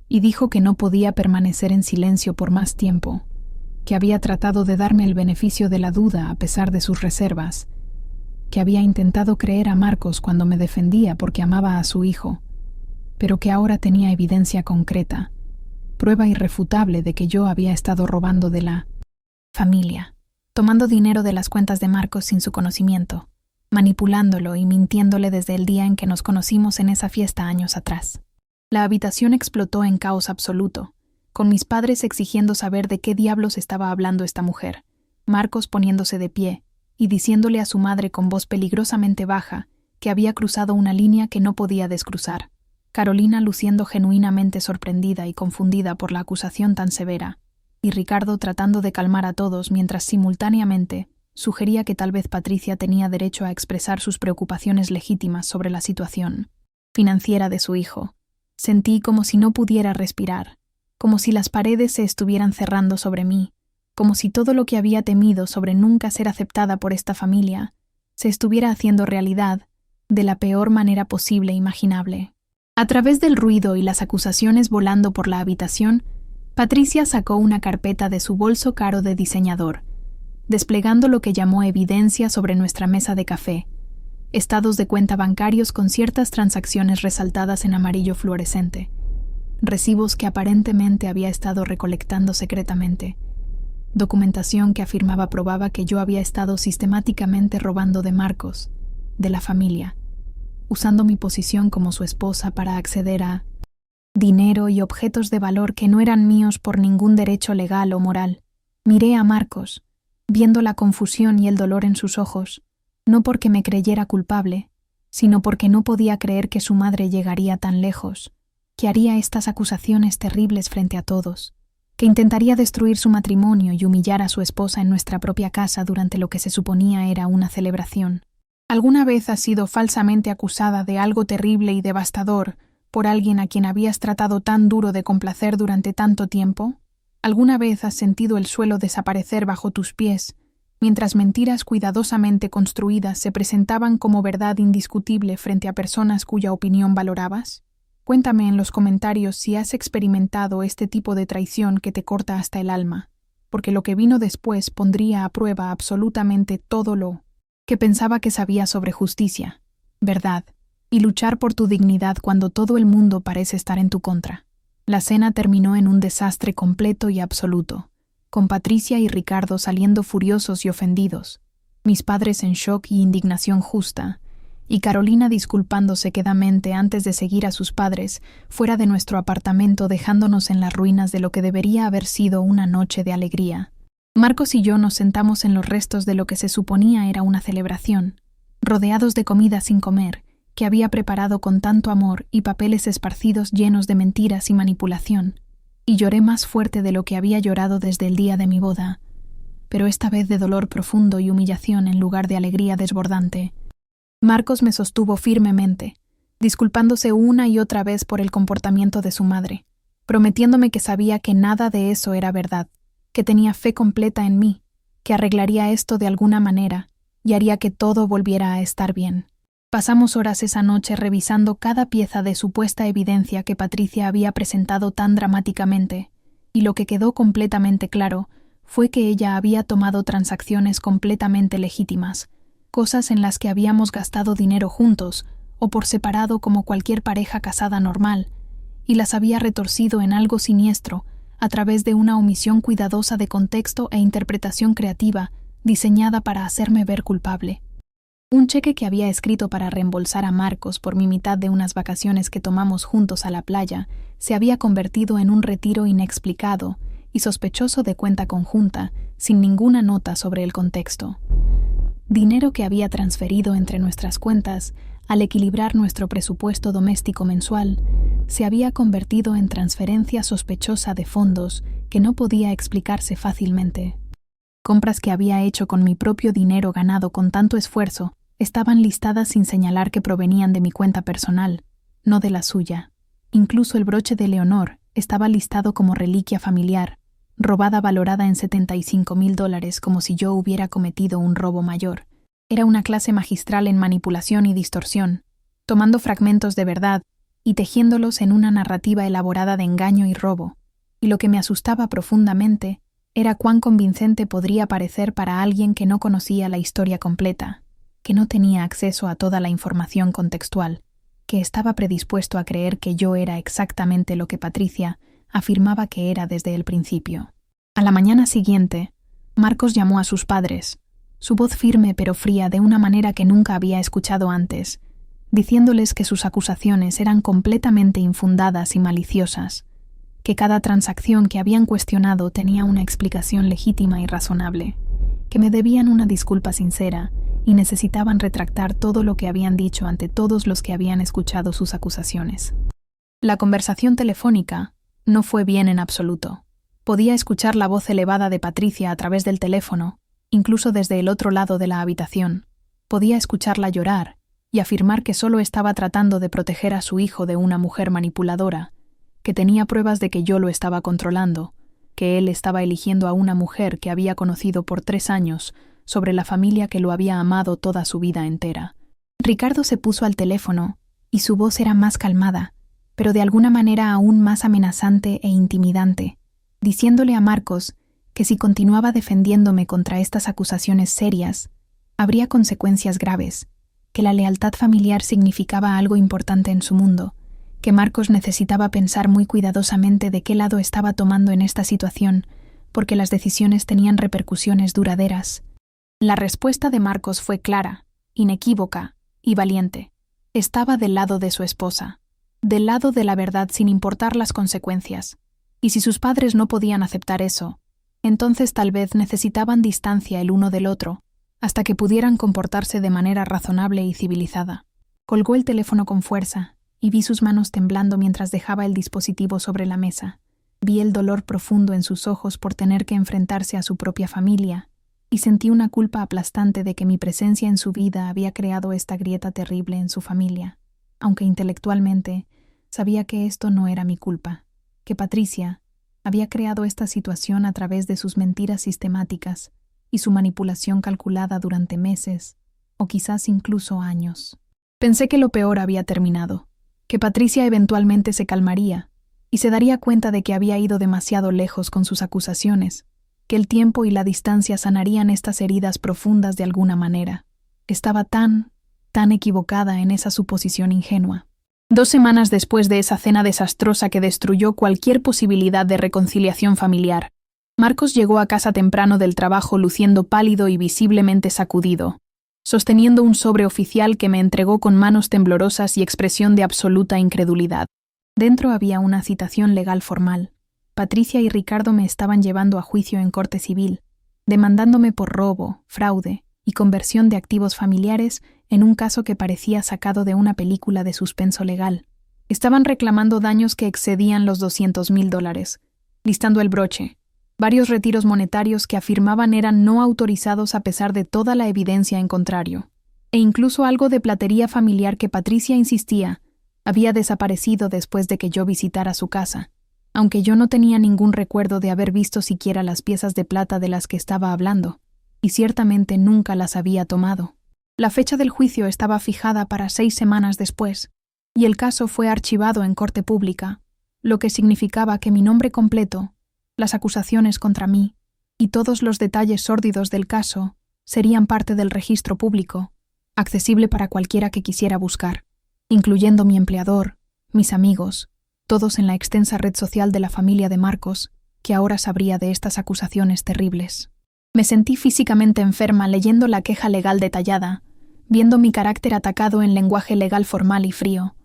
y dijo que no podía permanecer en silencio por más tiempo, que había tratado de darme el beneficio de la duda a pesar de sus reservas, que había intentado creer a Marcos cuando me defendía porque amaba a su hijo, pero que ahora tenía evidencia concreta, prueba irrefutable de que yo había estado robando de la familia, tomando dinero de las cuentas de Marcos sin su conocimiento, manipulándolo y mintiéndole desde el día en que nos conocimos en esa fiesta años atrás. La habitación explotó en caos absoluto, con mis padres exigiendo saber de qué diablos estaba hablando esta mujer, Marcos poniéndose de pie y diciéndole a su madre con voz peligrosamente baja que había cruzado una línea que no podía descruzar, Carolina luciendo genuinamente sorprendida y confundida por la acusación tan severa, y Ricardo tratando de calmar a todos mientras simultáneamente sugería que tal vez Patricia tenía derecho a expresar sus preocupaciones legítimas sobre la situación financiera de su hijo. Sentí como si no pudiera respirar, como si las paredes se estuvieran cerrando sobre mí, como si todo lo que había temido sobre nunca ser aceptada por esta familia se estuviera haciendo realidad de la peor manera posible e imaginable. A través del ruido y las acusaciones volando por la habitación, Patricia sacó una carpeta de su bolso caro de diseñador, desplegando lo que llamó evidencia sobre nuestra mesa de café, estados de cuenta bancarios con ciertas transacciones resaltadas en amarillo fluorescente, recibos que aparentemente había estado recolectando secretamente, documentación que afirmaba probaba que yo había estado sistemáticamente robando de Marcos, de la familia, usando mi posición como su esposa para acceder a dinero y objetos de valor que no eran míos por ningún derecho legal o moral. Miré a Marcos, viendo la confusión y el dolor en sus ojos, no porque me creyera culpable, sino porque no podía creer que su madre llegaría tan lejos, que haría estas acusaciones terribles frente a todos, que intentaría destruir su matrimonio y humillar a su esposa en nuestra propia casa durante lo que se suponía era una celebración. ¿Alguna vez has sido falsamente acusada de algo terrible y devastador por alguien a quien habías tratado tan duro de complacer durante tanto tiempo? ¿Alguna vez has sentido el suelo desaparecer bajo tus pies mientras mentiras cuidadosamente construidas se presentaban como verdad indiscutible frente a personas cuya opinión valorabas? Cuéntame en los comentarios si has experimentado este tipo de traición que te corta hasta el alma, porque lo que vino después pondría a prueba absolutamente todo lo que pensaba que sabía sobre justicia, verdad, y luchar por tu dignidad cuando todo el mundo parece estar en tu contra. La cena terminó en un desastre completo y absoluto, con Patricia y Ricardo saliendo furiosos y ofendidos, mis padres en shock y indignación justa, y Carolina disculpándose quedamente antes de seguir a sus padres fuera de nuestro apartamento, dejándonos en las ruinas de lo que debería haber sido una noche de alegría. Marcos y yo nos sentamos en los restos de lo que se suponía era una celebración, rodeados de comida sin comer, que había preparado con tanto amor, y papeles esparcidos llenos de mentiras y manipulación, y lloré más fuerte de lo que había llorado desde el día de mi boda, pero esta vez de dolor profundo y humillación en lugar de alegría desbordante. Marcos me sostuvo firmemente, disculpándose una y otra vez por el comportamiento de su madre, prometiéndome que sabía que nada de eso era verdad, que tenía fe completa en mí, que arreglaría esto de alguna manera y haría que todo volviera a estar bien. Pasamos horas esa noche revisando cada pieza de supuesta evidencia que Patricia había presentado tan dramáticamente, y lo que quedó completamente claro fue que ella había tomado transacciones completamente legítimas, cosas en las que habíamos gastado dinero juntos o por separado como cualquier pareja casada normal, y las había retorcido en algo siniestro a través de una omisión cuidadosa de contexto e interpretación creativa diseñada para hacerme ver culpable. Un cheque que había escrito para reembolsar a Marcos por mi mitad de unas vacaciones que tomamos juntos a la playa se había convertido en un retiro inexplicado y sospechoso de cuenta conjunta, sin ninguna nota sobre el contexto. Dinero que había transferido entre nuestras cuentas al equilibrar nuestro presupuesto doméstico mensual, se había convertido en transferencia sospechosa de fondos que no podía explicarse fácilmente. Compras que había hecho con mi propio dinero ganado con tanto esfuerzo estaban listadas sin señalar que provenían de mi cuenta personal, no de la suya. Incluso el broche de Leonor estaba listado como reliquia familiar, robada valorada en $75,000 como si yo hubiera cometido un robo mayor. Era una clase magistral en manipulación y distorsión, tomando fragmentos de verdad y tejiéndolos en una narrativa elaborada de engaño y robo, y lo que me asustaba profundamente era cuán convincente podría parecer para alguien que no conocía la historia completa, que no tenía acceso a toda la información contextual, que estaba predispuesto a creer que yo era exactamente lo que Patricia afirmaba que era desde el principio. A la mañana siguiente, Marcos llamó a sus padres, su voz firme pero fría de una manera que nunca había escuchado antes, diciéndoles que sus acusaciones eran completamente infundadas y maliciosas, que cada transacción que habían cuestionado tenía una explicación legítima y razonable, que me debían una disculpa sincera y necesitaban retractar todo lo que habían dicho ante todos los que habían escuchado sus acusaciones. La conversación telefónica no fue bien en absoluto. Podía escuchar la voz elevada de Patricia a través del teléfono, incluso desde el otro lado de la habitación. Podía escucharla llorar y afirmar que solo estaba tratando de proteger a su hijo de una mujer manipuladora, que tenía pruebas de que yo lo estaba controlando, que él estaba eligiendo a una mujer que había conocido por 3 años sobre la familia que lo había amado toda su vida entera. Ricardo se puso al teléfono y su voz era más calmada, pero de alguna manera aún más amenazante e intimidante, diciéndole a Marcos que si continuaba defendiéndome contra estas acusaciones serias, habría consecuencias graves, que la lealtad familiar significaba algo importante en su mundo, que Marcos necesitaba pensar muy cuidadosamente de qué lado estaba tomando en esta situación, porque las decisiones tenían repercusiones duraderas. La respuesta de Marcos fue clara, inequívoca y valiente. Estaba del lado de su esposa, del lado de la verdad sin importar las consecuencias. Y si sus padres no podían aceptar eso, entonces tal vez necesitaban distancia el uno del otro, hasta que pudieran comportarse de manera razonable y civilizada. Colgó el teléfono con fuerza y vi sus manos temblando mientras dejaba el dispositivo sobre la mesa. Vi el dolor profundo en sus ojos por tener que enfrentarse a su propia familia, y sentí una culpa aplastante de que mi presencia en su vida había creado esta grieta terrible en su familia, aunque intelectualmente sabía que esto no era mi culpa, que Patricia había creado esta situación a través de sus mentiras sistemáticas y su manipulación calculada durante meses, o quizás incluso años. Pensé que lo peor había terminado, que Patricia eventualmente se calmaría y se daría cuenta de que había ido demasiado lejos con sus acusaciones, que el tiempo y la distancia sanarían estas heridas profundas de alguna manera. Estaba tan equivocada en esa suposición ingenua. 2 semanas después de esa cena desastrosa que destruyó cualquier posibilidad de reconciliación familiar, Marcos llegó a casa temprano del trabajo luciendo pálido y visiblemente sacudido, sosteniendo un sobre oficial que me entregó con manos temblorosas y expresión de absoluta incredulidad. Dentro había una citación legal formal. Patricia y Ricardo me estaban llevando a juicio en corte civil, demandándome por robo, fraude y conversión de activos familiares en un caso que parecía sacado de una película de suspenso legal. Estaban reclamando daños que excedían los $200,000, listando el broche, varios retiros monetarios que afirmaban eran no autorizados a pesar de toda la evidencia en contrario, e incluso algo de platería familiar que Patricia insistía había desaparecido después de que yo visitara su casa, aunque yo no tenía ningún recuerdo de haber visto siquiera las piezas de plata de las que estaba hablando, y ciertamente nunca las había tomado. La fecha del juicio estaba fijada para 6 semanas después, y el caso fue archivado en corte pública, lo que significaba que mi nombre completo, las acusaciones contra mí y todos los detalles sórdidos del caso serían parte del registro público, accesible para cualquiera que quisiera buscar, incluyendo mi empleador, mis amigos, todos en la extensa red social de la familia de Marcos, que ahora sabría de estas acusaciones terribles. Me sentí físicamente enferma leyendo la queja legal detallada, viendo mi carácter atacado en lenguaje legal formal y frío,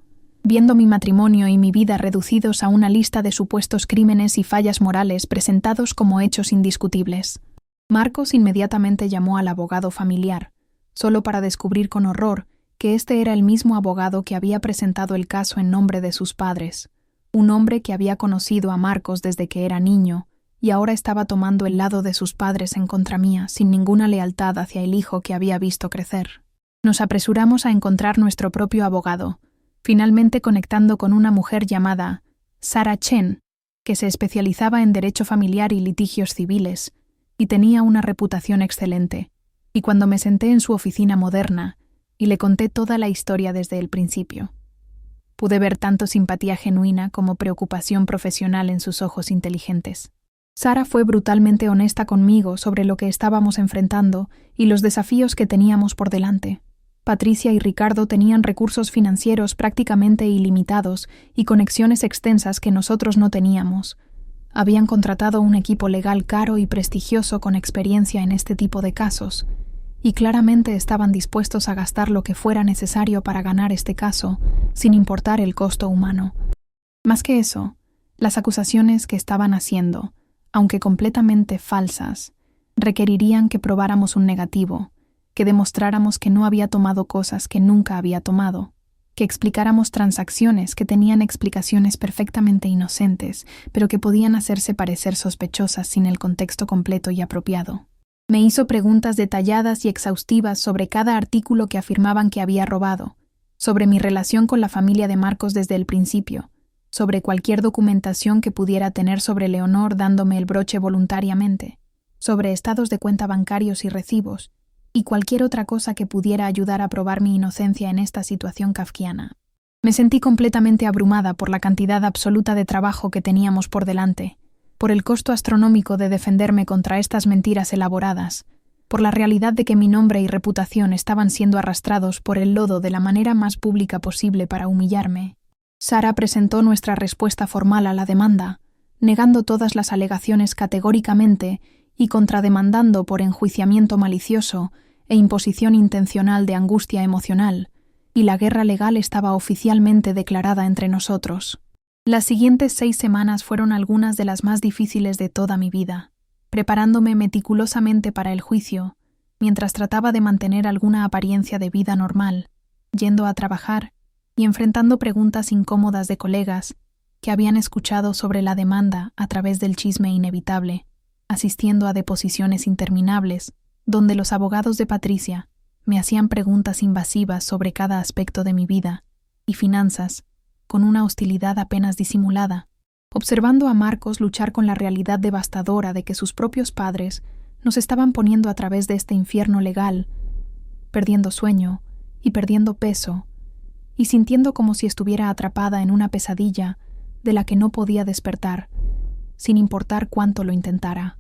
viendo mi matrimonio y mi vida reducidos a una lista de supuestos crímenes y fallas morales presentados como hechos indiscutibles. Marcos inmediatamente llamó al abogado familiar, solo para descubrir con horror que este era el mismo abogado que había presentado el caso en nombre de sus padres, un hombre que había conocido a Marcos desde que era niño y ahora estaba tomando el lado de sus padres en contra mía sin ninguna lealtad hacia el hijo que había visto crecer. Nos apresuramos a encontrar nuestro propio abogado, finalmente conectando con una mujer llamada Sarah Chen, que se especializaba en derecho familiar y litigios civiles, y tenía una reputación excelente. Y cuando me senté en su oficina moderna y le conté toda la historia desde el principio, pude ver tanto simpatía genuina como preocupación profesional en sus ojos inteligentes. Sarah fue brutalmente honesta conmigo sobre lo que estábamos enfrentando y los desafíos que teníamos por delante. Patricia y Ricardo tenían recursos financieros prácticamente ilimitados y conexiones extensas que nosotros no teníamos. Habían contratado un equipo legal caro y prestigioso con experiencia en este tipo de casos, y claramente estaban dispuestos a gastar lo que fuera necesario para ganar este caso, sin importar el costo humano. Más que eso, las acusaciones que estaban haciendo, aunque completamente falsas, requerirían que probáramos un negativo, que demostráramos que no había tomado cosas que nunca había tomado, que explicáramos transacciones que tenían explicaciones perfectamente inocentes, pero que podían hacerse parecer sospechosas sin el contexto completo y apropiado. Me hizo preguntas detalladas y exhaustivas sobre cada artículo que afirmaban que había robado, sobre mi relación con la familia de Marcos desde el principio, sobre cualquier documentación que pudiera tener sobre Leonor dándome el broche voluntariamente, sobre estados de cuenta bancarios y recibos, y cualquier otra cosa que pudiera ayudar a probar mi inocencia en esta situación kafkiana. Me sentí completamente abrumada por la cantidad absoluta de trabajo que teníamos por delante, por el costo astronómico de defenderme contra estas mentiras elaboradas, por la realidad de que mi nombre y reputación estaban siendo arrastrados por el lodo de la manera más pública posible para humillarme. Sarah presentó nuestra respuesta formal a la demanda, negando todas las alegaciones categóricamente y contrademandando por enjuiciamiento malicioso e imposición intencional de angustia emocional, y la guerra legal estaba oficialmente declarada entre nosotros. Las siguientes 6 semanas fueron algunas de las más difíciles de toda mi vida, preparándome meticulosamente para el juicio, mientras trataba de mantener alguna apariencia de vida normal, yendo a trabajar y enfrentando preguntas incómodas de colegas que habían escuchado sobre la demanda a través del chisme inevitable, asistiendo a deposiciones interminables, donde los abogados de Patricia me hacían preguntas invasivas sobre cada aspecto de mi vida y finanzas, con una hostilidad apenas disimulada, observando a Marcos luchar con la realidad devastadora de que sus propios padres nos estaban poniendo a través de este infierno legal, perdiendo sueño y perdiendo peso, y sintiendo como si estuviera atrapada en una pesadilla de la que no podía despertar, sin importar cuánto lo intentara.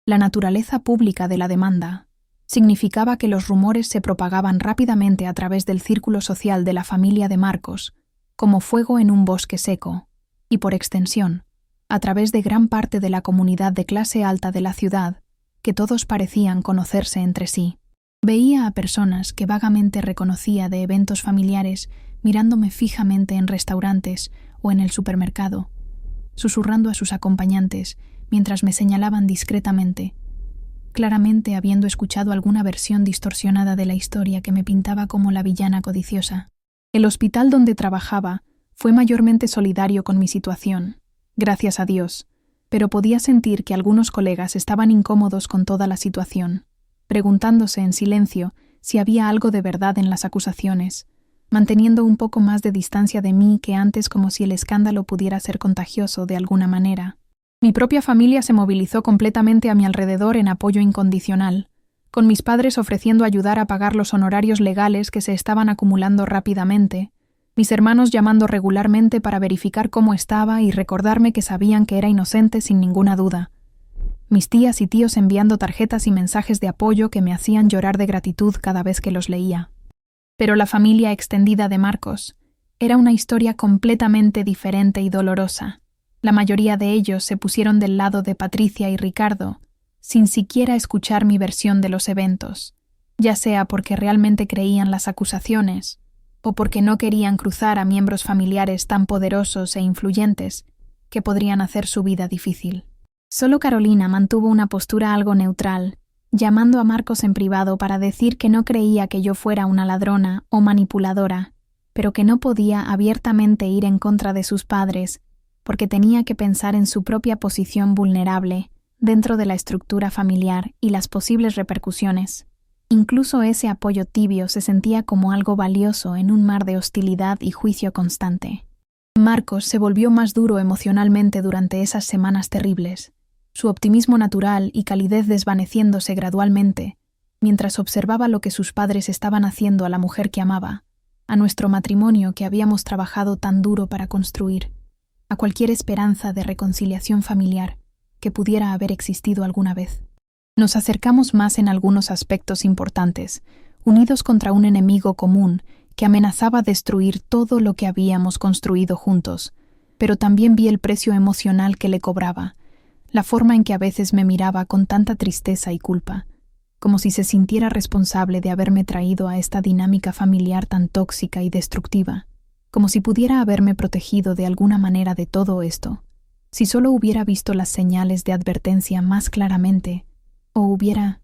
La naturaleza pública de la demanda significaba que los rumores se propagaban rápidamente a través del círculo social de la familia de Marcos, como fuego en un bosque seco, y por extensión, a través de gran parte de la comunidad de clase alta de la ciudad, que todos parecían conocerse entre sí. Veía a personas que vagamente reconocía de eventos familiares mirándome fijamente en restaurantes o en el supermercado, susurrando a sus acompañantes mientras me señalaban discretamente, claramente habiendo escuchado alguna versión distorsionada de la historia que me pintaba como la villana codiciosa. El hospital donde trabajaba fue mayormente solidario con mi situación, gracias a Dios, pero podía sentir que algunos colegas estaban incómodos con toda la situación, preguntándose en silencio si había algo de verdad en las acusaciones, manteniendo un poco más de distancia de mí que antes, como si el escándalo pudiera ser contagioso de alguna manera. Mi propia familia se movilizó completamente a mi alrededor en apoyo incondicional, con mis padres ofreciendo ayudar a pagar los honorarios legales que se estaban acumulando rápidamente, mis hermanos llamando regularmente para verificar cómo estaba y recordarme que sabían que era inocente sin ninguna duda, mis tías y tíos enviando tarjetas y mensajes de apoyo que me hacían llorar de gratitud cada vez que los leía. Pero la familia extendida de Marcos era una historia completamente diferente y dolorosa. La mayoría de ellos se pusieron del lado de Patricia y Ricardo, sin siquiera escuchar mi versión de los eventos, ya sea porque realmente creían las acusaciones o porque no querían cruzar a miembros familiares tan poderosos e influyentes que podrían hacer su vida difícil. Solo Carolina mantuvo una postura algo neutral, llamando a Marcos en privado para decir que no creía que yo fuera una ladrona o manipuladora, pero que no podía abiertamente ir en contra de sus padres porque tenía que pensar en su propia posición vulnerable dentro de la estructura familiar y las posibles repercusiones. Incluso ese apoyo tibio se sentía como algo valioso en un mar de hostilidad y juicio constante. Marcos se volvió más duro emocionalmente durante esas semanas terribles, su optimismo natural y calidez desvaneciéndose gradualmente, mientras observaba lo que sus padres estaban haciendo a la mujer que amaba, a nuestro matrimonio que habíamos trabajado tan duro para construir, a cualquier esperanza de reconciliación familiar que pudiera haber existido alguna vez. Nos acercamos más en algunos aspectos importantes, unidos contra un enemigo común que amenazaba destruir todo lo que habíamos construido juntos, pero también vi el precio emocional que le cobraba, la forma en que a veces me miraba con tanta tristeza y culpa, como si se sintiera responsable de haberme traído a esta dinámica familiar tan tóxica y destructiva, como si pudiera haberme protegido de alguna manera de todo esto, si solo hubiera visto las señales de advertencia más claramente, o hubiera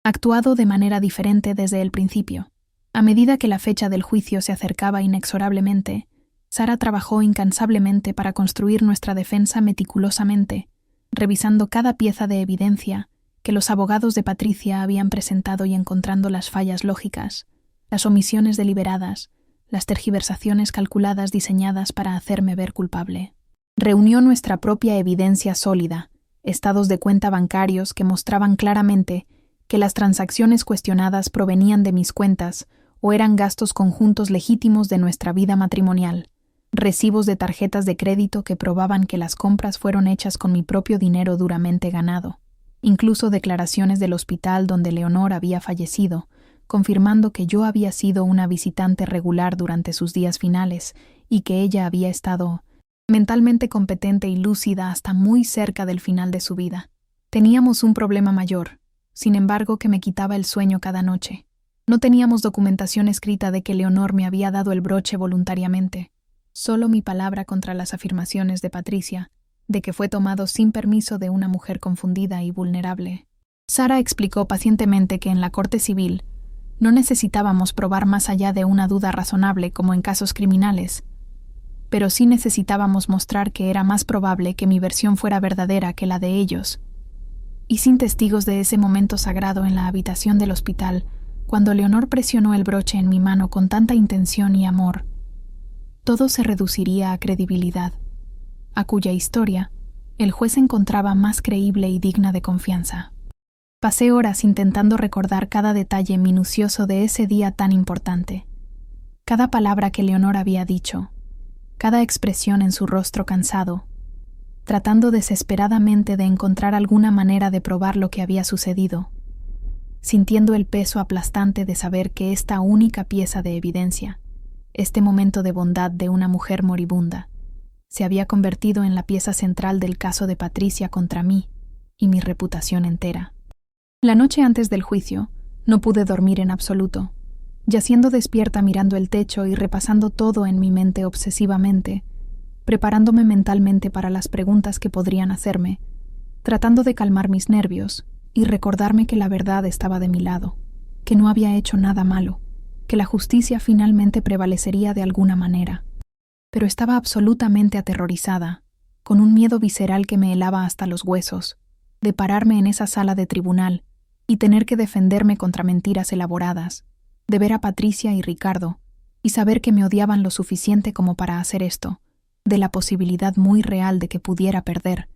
actuado de manera diferente desde el principio. A medida que la fecha del juicio se acercaba inexorablemente, Sara trabajó incansablemente para construir nuestra defensa meticulosamente, revisando cada pieza de evidencia que los abogados de Patricia habían presentado y encontrando las fallas lógicas, las omisiones deliberadas, las tergiversaciones calculadas diseñadas para hacerme ver culpable. Reunió nuestra propia evidencia sólida, estados de cuenta bancarios que mostraban claramente que las transacciones cuestionadas provenían de mis cuentas o eran gastos conjuntos legítimos de nuestra vida matrimonial, recibos de tarjetas de crédito que probaban que las compras fueron hechas con mi propio dinero duramente ganado, incluso declaraciones del hospital donde Leonor había fallecido, confirmando que yo había sido una visitante regular durante sus días finales y que ella había estado mentalmente competente y lúcida hasta muy cerca del final de su vida. Teníamos un problema mayor, sin embargo, que me quitaba el sueño cada noche. No teníamos documentación escrita de que Leonor me había dado el broche voluntariamente. Solo mi palabra contra las afirmaciones de Patricia, de que fue tomado sin permiso de una mujer confundida y vulnerable. Sara explicó pacientemente que en la corte civil no necesitábamos probar más allá de una duda razonable como en casos criminales, pero sí necesitábamos mostrar que era más probable que mi versión fuera verdadera que la de ellos. Y sin testigos de ese momento sagrado en la habitación del hospital, cuando Leonor presionó el broche en mi mano con tanta intención y amor, todo se reduciría a credibilidad, a cuya historia el juez encontraba más creíble y digna de confianza. Pasé horas intentando recordar cada detalle minucioso de ese día tan importante. Cada palabra que Leonor había dicho, cada expresión en su rostro cansado, tratando desesperadamente de encontrar alguna manera de probar lo que había sucedido, sintiendo el peso aplastante de saber que esta única pieza de evidencia, este momento de bondad de una mujer moribunda, se había convertido en la pieza central del caso de Patricia contra mí y mi reputación entera. La noche antes del juicio, no pude dormir en absoluto, yaciendo despierta mirando el techo y repasando todo en mi mente obsesivamente, preparándome mentalmente para las preguntas que podrían hacerme, tratando de calmar mis nervios y recordarme que la verdad estaba de mi lado, que no había hecho nada malo, que la justicia finalmente prevalecería de alguna manera. Pero estaba absolutamente aterrorizada, con un miedo visceral que me helaba hasta los huesos, de pararme en esa sala de tribunal y tener que defenderme contra mentiras elaboradas, de ver a Patricia y Ricardo y saber que me odiaban lo suficiente como para hacer esto, de la posibilidad muy real de que pudiera perder,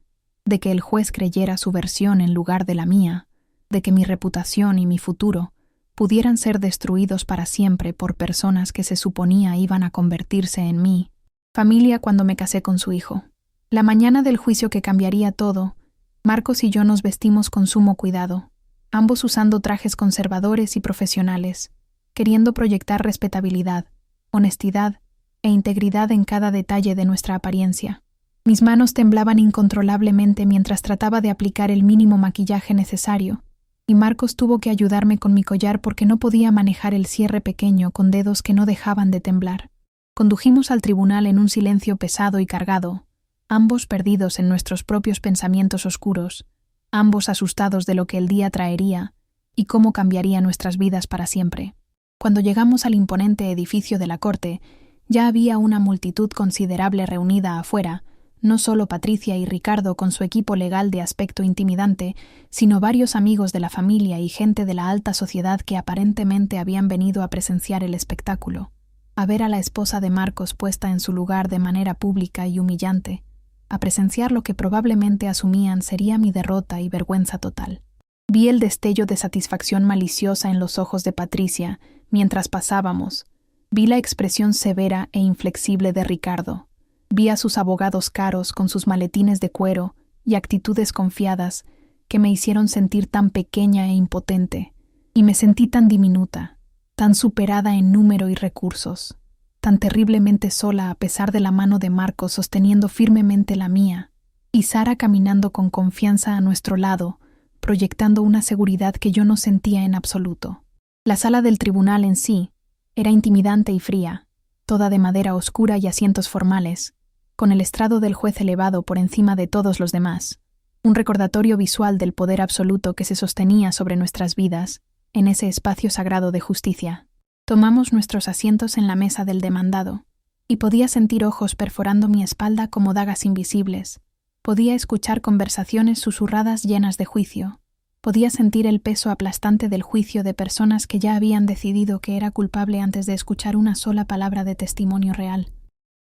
de que el juez creyera su versión en lugar de la mía, de que mi reputación y mi futuro pudieran ser destruidos para siempre por personas que se suponía iban a convertirse en mi familia cuando me casé con su hijo. La mañana del juicio que cambiaría todo, Marcos y yo nos vestimos con sumo cuidado, ambos usando trajes conservadores y profesionales, queriendo proyectar respetabilidad, honestidad e integridad en cada detalle de nuestra apariencia. Mis manos temblaban incontrolablemente mientras trataba de aplicar el mínimo maquillaje necesario, y Marcos tuvo que ayudarme con mi collar porque no podía manejar el cierre pequeño con dedos que no dejaban de temblar. Condujimos al tribunal en un silencio pesado y cargado, ambos perdidos en nuestros propios pensamientos oscuros, ambos asustados de lo que el día traería y cómo cambiaría nuestras vidas para siempre. Cuando llegamos al imponente edificio de la corte, ya había una multitud considerable reunida afuera, no solo Patricia y Ricardo con su equipo legal de aspecto intimidante, sino varios amigos de la familia y gente de la alta sociedad que aparentemente habían venido a presenciar el espectáculo, a ver a la esposa de Marcos puesta en su lugar de manera pública y humillante, a presenciar lo que probablemente asumían sería mi derrota y vergüenza total. Vi el destello de satisfacción maliciosa en los ojos de Patricia mientras pasábamos, vi la expresión severa e inflexible de Ricardo, vi a sus abogados caros con sus maletines de cuero y actitudes confiadas que me hicieron sentir tan pequeña e impotente, y me sentí tan diminuta, tan superada en número y recursos, tan terriblemente sola a pesar de la mano de Marcos sosteniendo firmemente la mía, y Sara caminando con confianza a nuestro lado, proyectando una seguridad que yo no sentía en absoluto. La sala del tribunal en sí era intimidante y fría, toda de madera oscura y asientos formales, con el estrado del juez elevado por encima de todos los demás, un recordatorio visual del poder absoluto que se sostenía sobre nuestras vidas en ese espacio sagrado de justicia. Tomamos nuestros asientos en la mesa del demandado, y podía sentir ojos perforando mi espalda como dagas invisibles, podía escuchar conversaciones susurradas llenas de juicio, podía sentir el peso aplastante del juicio de personas que ya habían decidido que era culpable antes de escuchar una sola palabra de testimonio real.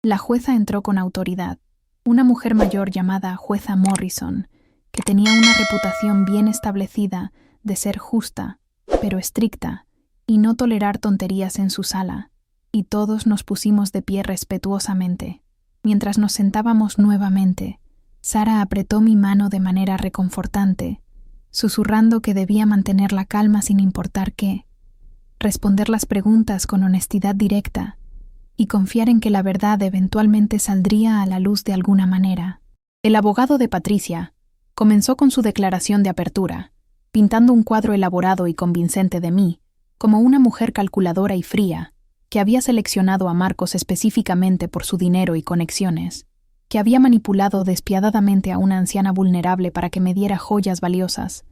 La jueza entró con autoridad, una mujer mayor llamada jueza Morrison, que tenía una reputación bien establecida de ser justa, pero estricta, y no tolerar tonterías en su sala, y todos nos pusimos de pie respetuosamente. Mientras nos sentábamos nuevamente, Sara apretó mi mano de manera reconfortante, susurrando que debía mantener la calma sin importar qué, responder las preguntas con honestidad directa y confiar en que la verdad eventualmente saldría a la luz de alguna manera. El abogado de Patricia comenzó con su declaración de apertura, pintando un cuadro elaborado y convincente de mí, como una mujer calculadora y fría, que había seleccionado a Marcos específicamente por su dinero y conexiones, que había manipulado despiadadamente a una anciana vulnerable para que me diera joyas valiosas,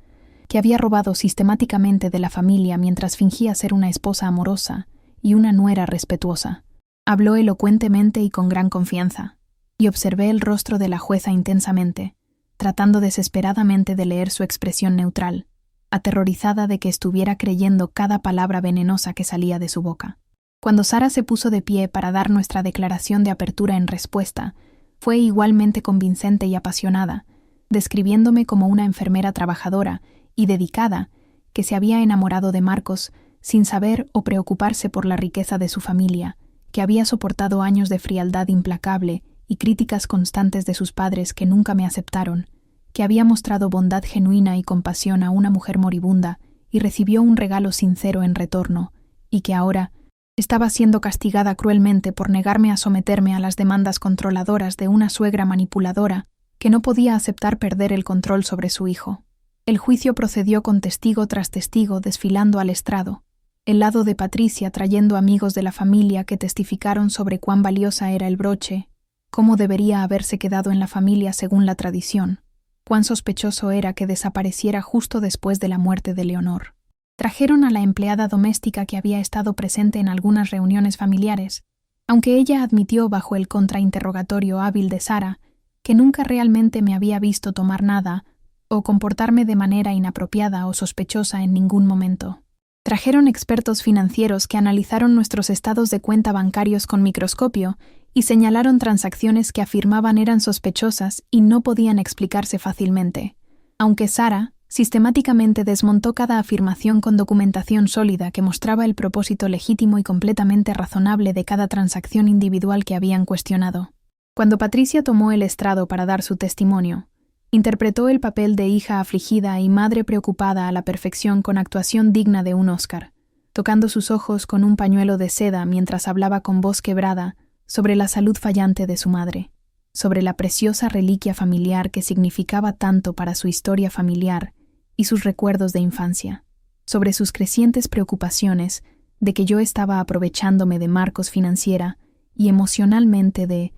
que había robado sistemáticamente de la familia mientras fingía ser una esposa amorosa y una nuera respetuosa. Habló elocuentemente y con gran confianza, y observé el rostro de la jueza intensamente, tratando desesperadamente de leer su expresión neutral, aterrorizada de que estuviera creyendo cada palabra venenosa que salía de su boca. Cuando Sara se puso de pie para dar nuestra declaración de apertura en respuesta, fue igualmente convincente y apasionada, describiéndome como una enfermera trabajadora y dedicada, que se había enamorado de Marcos sin saber o preocuparse por la riqueza de su familia, que había soportado años de frialdad implacable y críticas constantes de sus padres que nunca me aceptaron, que había mostrado bondad genuina y compasión a una mujer moribunda y recibió un regalo sincero en retorno, y que ahora estaba siendo castigada cruelmente por negarme a someterme a las demandas controladoras de una suegra manipuladora que no podía aceptar perder el control sobre su hijo. El juicio procedió con testigo tras testigo desfilando al estrado, el lado de Patricia trayendo amigos de la familia que testificaron sobre cuán valiosa era el broche, cómo debería haberse quedado en la familia según la tradición, cuán sospechoso era que desapareciera justo después de la muerte de Leonor. Trajeron a la empleada doméstica que había estado presente en algunas reuniones familiares, aunque ella admitió bajo el contrainterrogatorio hábil de Sara que nunca realmente me había visto tomar nada o comportarme de manera inapropiada o sospechosa en ningún momento. Trajeron expertos financieros que analizaron nuestros estados de cuenta bancarios con microscopio y señalaron transacciones que afirmaban eran sospechosas y no podían explicarse fácilmente, aunque Sara sistemáticamente desmontó cada afirmación con documentación sólida que mostraba el propósito legítimo y completamente razonable de cada transacción individual que habían cuestionado. Cuando Patricia tomó el estrado para dar su testimonio, interpretó el papel de hija afligida y madre preocupada a la perfección con actuación digna de un Oscar, tocando sus ojos con un pañuelo de seda mientras hablaba con voz quebrada sobre la salud fallante de su madre, sobre la preciosa reliquia familiar que significaba tanto para su historia familiar y sus recuerdos de infancia, sobre sus crecientes preocupaciones de que yo estaba aprovechándome de Marcos financiera y emocionalmente de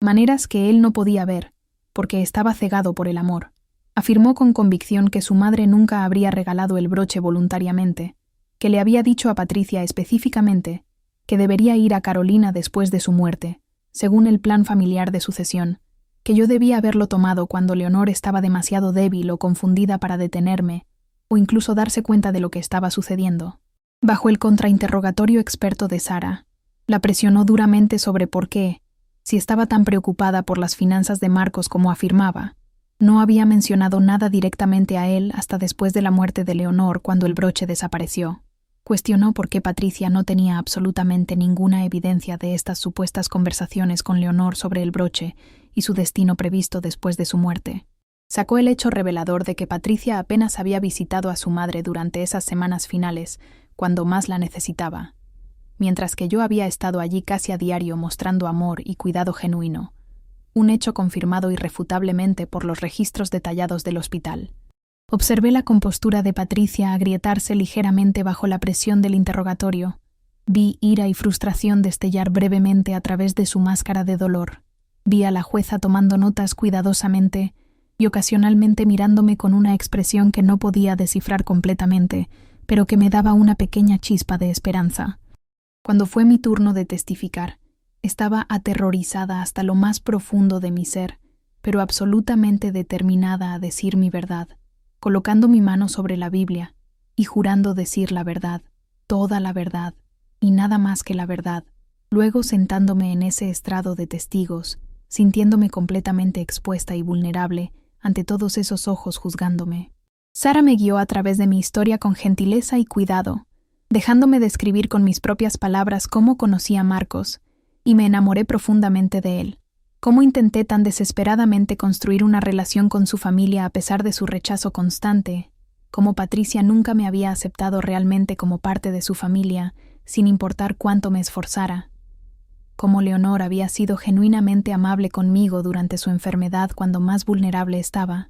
maneras que él no podía ver, porque estaba cegado por el amor. Afirmó con convicción que su madre nunca habría regalado el broche voluntariamente, que le había dicho a Patricia específicamente que debería ir a Carolina después de su muerte, según el plan familiar de sucesión, que yo debía haberlo tomado cuando Leonor estaba demasiado débil o confundida para detenerme, o incluso darse cuenta de lo que estaba sucediendo. Bajo el contrainterrogatorio experto de Sara, la presionó duramente sobre por qué, si estaba tan preocupada por las finanzas de Marcos como afirmaba, no había mencionado nada directamente a él hasta después de la muerte de Leonor cuando el broche desapareció. Cuestionó por qué Patricia no tenía absolutamente ninguna evidencia de estas supuestas conversaciones con Leonor sobre el broche y su destino previsto después de su muerte. Sacó el hecho revelador de que Patricia apenas había visitado a su madre durante esas semanas finales, cuando más la necesitaba, mientras que yo había estado allí casi a diario mostrando amor y cuidado genuino, un hecho confirmado irrefutablemente por los registros detallados del hospital. Observé la compostura de Patricia agrietarse ligeramente bajo la presión del interrogatorio. Vi ira y frustración destellar brevemente a través de su máscara de dolor. Vi a la jueza tomando notas cuidadosamente y ocasionalmente mirándome con una expresión que no podía descifrar completamente, pero que me daba una pequeña chispa de esperanza. Cuando fue mi turno de testificar, estaba aterrorizada hasta lo más profundo de mi ser, pero absolutamente determinada a decir mi verdad, colocando mi mano sobre la Biblia y jurando decir la verdad, toda la verdad, y nada más que la verdad, luego sentándome en ese estrado de testigos, sintiéndome completamente expuesta y vulnerable ante todos esos ojos juzgándome. Sara me guió a través de mi historia con gentileza y cuidado, dejándome describir con mis propias palabras cómo conocí a Marcos, y me enamoré profundamente de él. Cómo intenté tan desesperadamente construir una relación con su familia a pesar de su rechazo constante, cómo Patricia nunca me había aceptado realmente como parte de su familia, sin importar cuánto me esforzara. Cómo Leonor había sido genuinamente amable conmigo durante su enfermedad cuando más vulnerable estaba.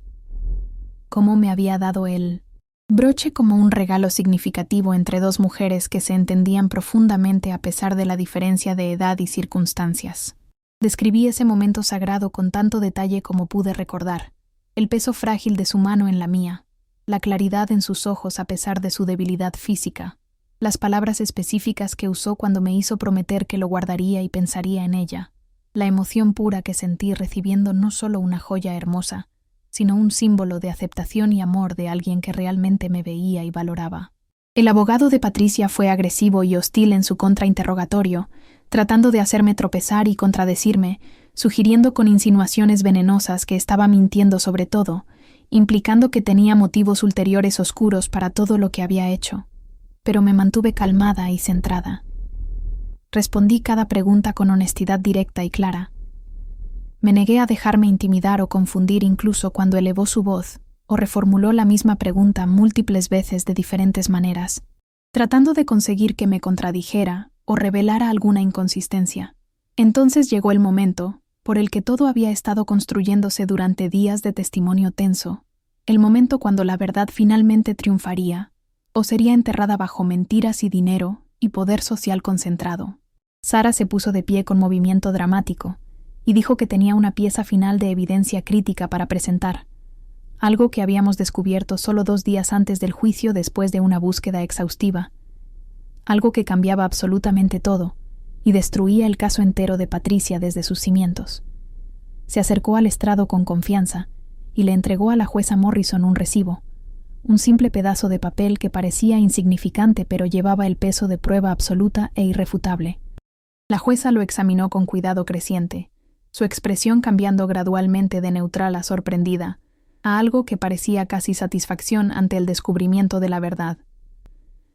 Cómo me había dado el broche como un regalo significativo entre dos mujeres que se entendían profundamente a pesar de la diferencia de edad y circunstancias. Describí ese momento sagrado con tanto detalle como pude recordar, el peso frágil de su mano en la mía, la claridad en sus ojos a pesar de su debilidad física, las palabras específicas que usó cuando me hizo prometer que lo guardaría y pensaría en ella, la emoción pura que sentí recibiendo no solo una joya hermosa, sino un símbolo de aceptación y amor de alguien que realmente me veía y valoraba. El abogado de Patricia fue agresivo y hostil en su contrainterrogatorio, tratando de hacerme tropezar y contradecirme, sugiriendo con insinuaciones venenosas que estaba mintiendo sobre todo, implicando que tenía motivos ulteriores oscuros para todo lo que había hecho, pero me mantuve calmada y centrada. Respondí cada pregunta con honestidad directa y clara. Me negué a dejarme intimidar o confundir incluso cuando elevó su voz o reformuló la misma pregunta múltiples veces de diferentes maneras, tratando de conseguir que me contradijera o revelara alguna inconsistencia. Entonces llegó el momento, por el que todo había estado construyéndose durante días de testimonio tenso, el momento cuando la verdad finalmente triunfaría, o sería enterrada bajo mentiras y dinero y poder social concentrado. Sara se puso de pie con movimiento dramático y dijo que tenía una pieza final de evidencia crítica para presentar, algo que habíamos descubierto solo 2 días antes del juicio después de una búsqueda exhaustiva, algo que cambiaba absolutamente todo y destruía el caso entero de Patricia desde sus cimientos. Se acercó al estrado con confianza y le entregó a la jueza Morrison un recibo, un simple pedazo de papel que parecía insignificante pero llevaba el peso de prueba absoluta e irrefutable. La jueza lo examinó con cuidado creciente, su expresión cambiando gradualmente de neutral a sorprendida, a algo que parecía casi satisfacción ante el descubrimiento de la verdad.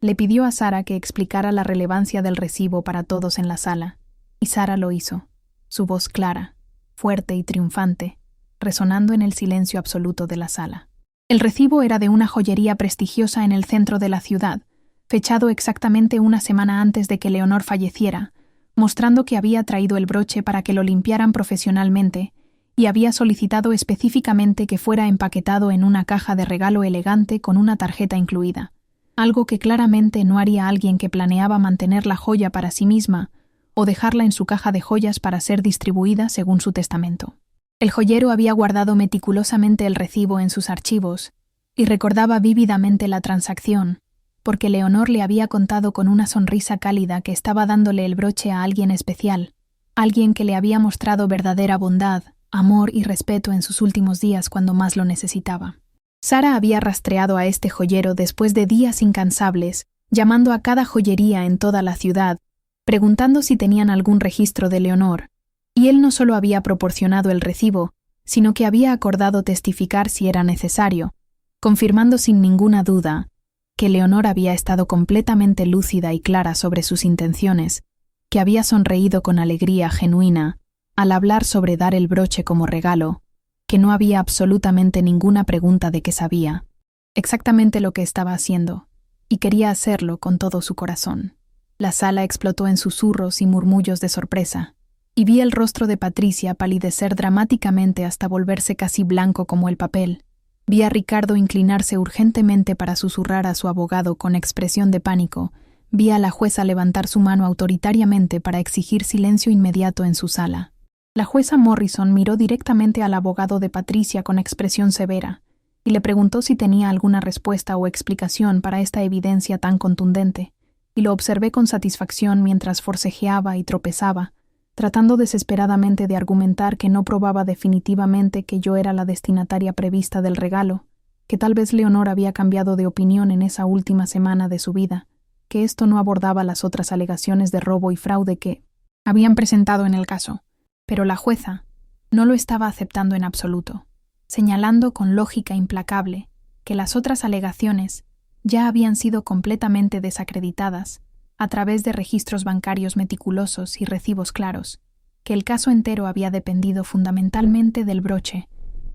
Le pidió a Sara que explicara la relevancia del recibo para todos en la sala, y Sara lo hizo, su voz clara, fuerte y triunfante, resonando en el silencio absoluto de la sala. El recibo era de una joyería prestigiosa en el centro de la ciudad, fechado exactamente una semana antes de que Leonor falleciera, mostrando que había traído el broche para que lo limpiaran profesionalmente y había solicitado específicamente que fuera empaquetado en una caja de regalo elegante con una tarjeta incluida, algo que claramente no haría alguien que planeaba mantener la joya para sí misma o dejarla en su caja de joyas para ser distribuida según su testamento. El joyero había guardado meticulosamente el recibo en sus archivos y recordaba vívidamente la transacción, porque Leonor le había contado con una sonrisa cálida que estaba dándole el broche a alguien especial, alguien que le había mostrado verdadera bondad, amor y respeto en sus últimos días cuando más lo necesitaba. Sara había rastreado a este joyero después de días incansables, llamando a cada joyería en toda la ciudad, preguntando si tenían algún registro de Leonor, y él no solo había proporcionado el recibo, sino que había acordado testificar si era necesario, confirmando sin ninguna duda que Leonor había estado completamente lúcida y clara sobre sus intenciones, que había sonreído con alegría genuina al hablar sobre dar el broche como regalo, que no había absolutamente ninguna pregunta de qué sabía, exactamente lo que estaba haciendo, y quería hacerlo con todo su corazón. La sala explotó en susurros y murmullos de sorpresa, y vi el rostro de Patricia palidecer dramáticamente hasta volverse casi blanco como el papel. Vi a Ricardo inclinarse urgentemente para susurrar a su abogado con expresión de pánico. Vi a la jueza levantar su mano autoritariamente para exigir silencio inmediato en su sala. La jueza Morrison miró directamente al abogado de Patricia con expresión severa y le preguntó si tenía alguna respuesta o explicación para esta evidencia tan contundente, y lo observé con satisfacción mientras forcejeaba y tropezaba, tratando desesperadamente de argumentar que no probaba definitivamente que yo era la destinataria prevista del regalo, que tal vez Leonor había cambiado de opinión en esa última semana de su vida, que esto no abordaba las otras alegaciones de robo y fraude que habían presentado en el caso. Pero la jueza no lo estaba aceptando en absoluto, señalando con lógica implacable que las otras alegaciones ya habían sido completamente desacreditadas a través de registros bancarios meticulosos y recibos claros, que el caso entero había dependido fundamentalmente del broche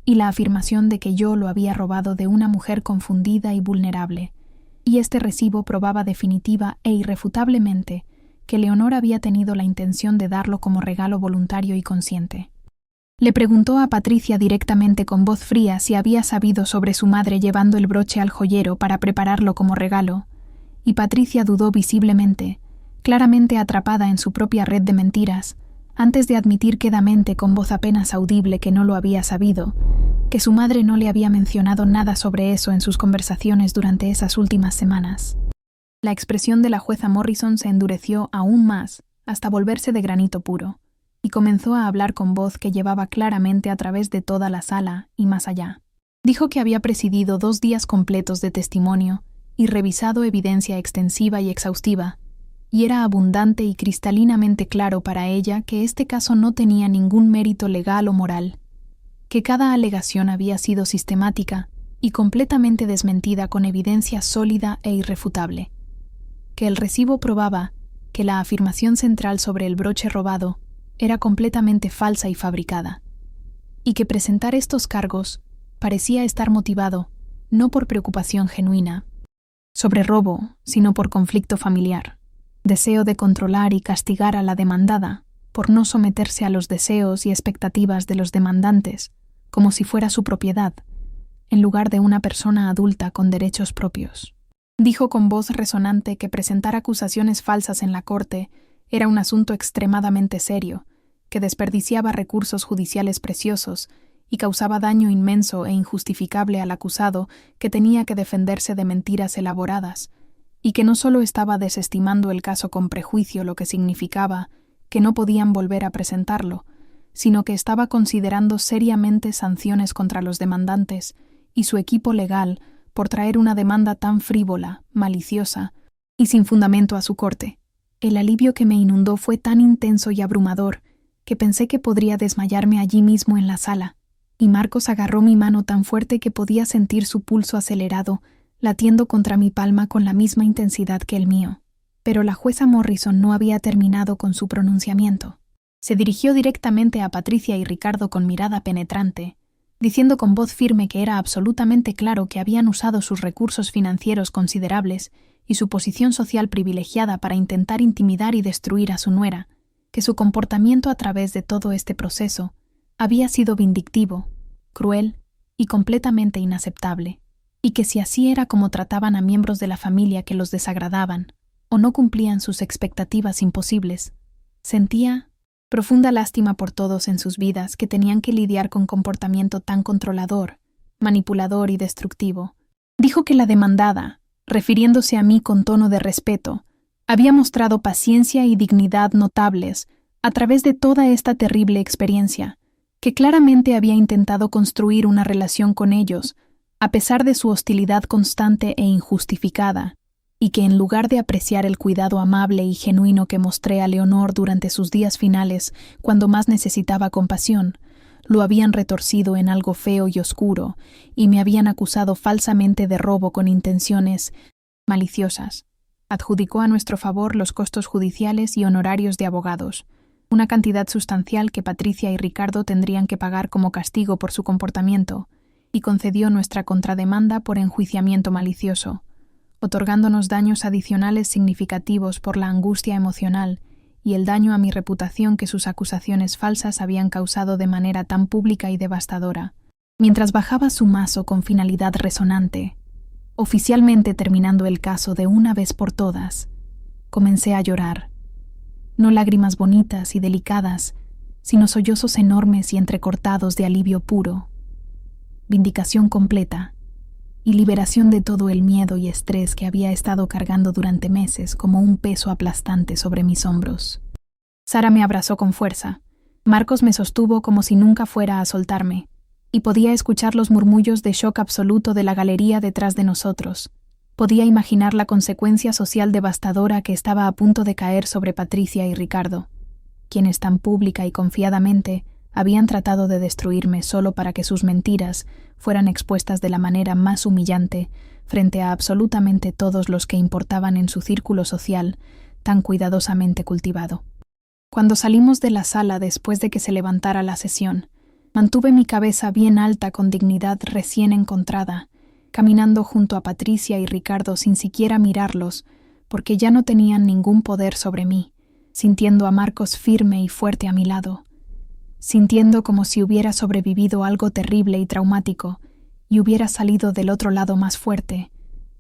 y la afirmación de que yo lo había robado de una mujer confundida y vulnerable, y este recibo probaba definitiva e irrefutablemente que Leonor había tenido la intención de darlo como regalo voluntario y consciente. Le preguntó a Patricia directamente con voz fría si había sabido sobre su madre llevando el broche al joyero para prepararlo como regalo, y Patricia dudó visiblemente, claramente atrapada en su propia red de mentiras, antes de admitir quedamente con voz apenas audible que no lo había sabido, que su madre no le había mencionado nada sobre eso en sus conversaciones durante esas últimas semanas. La expresión de la jueza Morrison se endureció aún más hasta volverse de granito puro, y comenzó a hablar con voz que llevaba claramente a través de toda la sala y más allá. Dijo que había presidido 2 días completos de testimonio y revisado evidencia extensiva y exhaustiva, y era abundante y cristalinamente claro para ella que este caso no tenía ningún mérito legal o moral, que cada alegación había sido sistemática y completamente desmentida con evidencia sólida e irrefutable, que el recibo probaba que la afirmación central sobre el broche robado era completamente falsa y fabricada, y que presentar estos cargos parecía estar motivado no por preocupación genuina sobre robo, sino por conflicto familiar, deseo de controlar y castigar a la demandada por no someterse a los deseos y expectativas de los demandantes como si fuera su propiedad, en lugar de una persona adulta con derechos propios. Dijo con voz resonante que presentar acusaciones falsas en la corte era un asunto extremadamente serio, que desperdiciaba recursos judiciales preciosos y causaba daño inmenso e injustificable al acusado, que tenía que defenderse de mentiras elaboradas, y que no solo estaba desestimando el caso con prejuicio, lo que significaba que no podían volver a presentarlo, sino que estaba considerando seriamente sanciones contra los demandantes y su equipo legal por traer una demanda tan frívola, maliciosa y sin fundamento a su corte. El alivio que me inundó fue tan intenso y abrumador que pensé que podría desmayarme allí mismo en la sala, y Marcos agarró mi mano tan fuerte que podía sentir su pulso acelerado, latiendo contra mi palma con la misma intensidad que el mío. Pero la jueza Morrison no había terminado con su pronunciamiento. Se dirigió directamente a Patricia y Ricardo con mirada penetrante, diciendo con voz firme que era absolutamente claro que habían usado sus recursos financieros considerables y su posición social privilegiada para intentar intimidar y destruir a su nuera, que su comportamiento a través de todo este proceso había sido vindictivo, cruel y completamente inaceptable, y que si así era como trataban a miembros de la familia que los desagradaban o no cumplían sus expectativas imposibles, sentía profunda lástima por todos en sus vidas que tenían que lidiar con comportamiento tan controlador, manipulador y destructivo. Dijo que la demandada, refiriéndose a mí con tono de respeto, había mostrado paciencia y dignidad notables a través de toda esta terrible experiencia, que claramente había intentado construir una relación con ellos, a pesar de su hostilidad constante e injustificada, y que en lugar de apreciar el cuidado amable y genuino que mostré a Leonor durante sus días finales, cuando más necesitaba compasión, lo habían retorcido en algo feo y oscuro, y me habían acusado falsamente de robo con intenciones maliciosas. Adjudicó a nuestro favor los costos judiciales y honorarios de abogados, una cantidad sustancial que Patricia y Ricardo tendrían que pagar como castigo por su comportamiento, y concedió nuestra contrademanda por enjuiciamiento malicioso, otorgándonos daños adicionales significativos por la angustia emocional y el daño a mi reputación que sus acusaciones falsas habían causado de manera tan pública y devastadora. Mientras bajaba su mazo con finalidad resonante, oficialmente terminando el caso de una vez por todas, comencé a llorar. No lágrimas bonitas y delicadas, sino sollozos enormes y entrecortados de alivio puro, vindicación completa y liberación de todo el miedo y estrés que había estado cargando durante meses como un peso aplastante sobre mis hombros. Sara me abrazó con fuerza. Marcos me sostuvo como si nunca fuera a soltarme, y podía escuchar los murmullos de shock absoluto de la galería detrás de nosotros. Podía imaginar la consecuencia social devastadora que estaba a punto de caer sobre Patricia y Ricardo, quienes tan pública y confiadamente habían tratado de destruirme solo para que sus mentiras fueran expuestas de la manera más humillante frente a absolutamente todos los que importaban en su círculo social tan cuidadosamente cultivado. Cuando salimos de la sala después de que se levantara la sesión, mantuve mi cabeza bien alta con dignidad recién encontrada, caminando junto a Patricia y Ricardo sin siquiera mirarlos, porque ya no tenían ningún poder sobre mí, sintiendo a Marcos firme y fuerte a mi lado, sintiendo como si hubiera sobrevivido algo terrible y traumático y hubiera salido del otro lado más fuerte,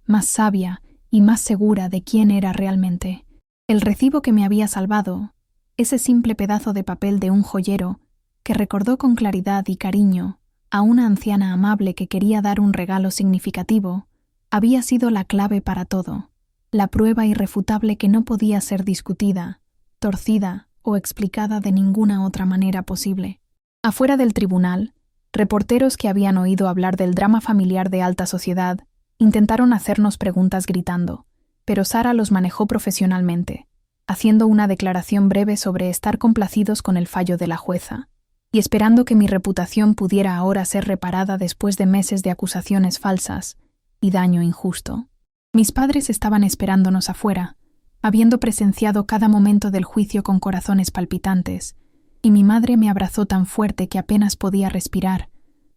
más sabia y más segura de quién era realmente. El recibo que me había salvado, ese simple pedazo de papel de un joyero que recordó con claridad y cariño a una anciana amable que quería dar un regalo significativo, había sido la clave para todo, la prueba irrefutable que no podía ser discutida, torcida o explicada de ninguna otra manera posible. Afuera del tribunal, reporteros que habían oído hablar del drama familiar de alta sociedad intentaron hacernos preguntas gritando, pero Sara los manejó profesionalmente, haciendo una declaración breve sobre estar complacidos con el fallo de la jueza, y esperando que mi reputación pudiera ahora ser reparada después de meses de acusaciones falsas y daño injusto. Mis padres estaban esperándonos afuera, habiendo presenciado cada momento del juicio con corazones palpitantes, y mi madre me abrazó tan fuerte que apenas podía respirar,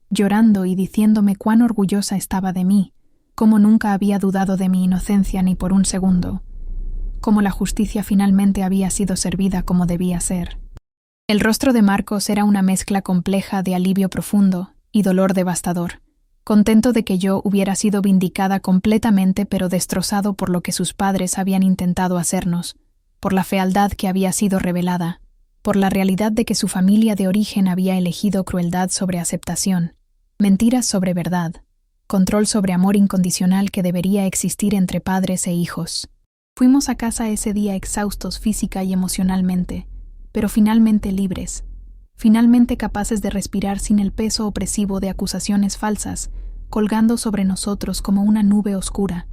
llorando y diciéndome cuán orgullosa estaba de mí, cómo nunca había dudado de mi inocencia ni por un segundo, cómo la justicia finalmente había sido servida como debía ser. El rostro de Marcos era una mezcla compleja de alivio profundo y dolor devastador, contento de que yo hubiera sido vindicada completamente pero destrozado por lo que sus padres habían intentado hacernos, por la fealdad que había sido revelada, por la realidad de que su familia de origen había elegido crueldad sobre aceptación, mentiras sobre verdad, control sobre amor incondicional que debería existir entre padres e hijos. Fuimos a casa ese día exhaustos física y emocionalmente, pero finalmente libres, finalmente capaces de respirar sin el peso opresivo de acusaciones falsas, colgando sobre nosotros como una nube oscura,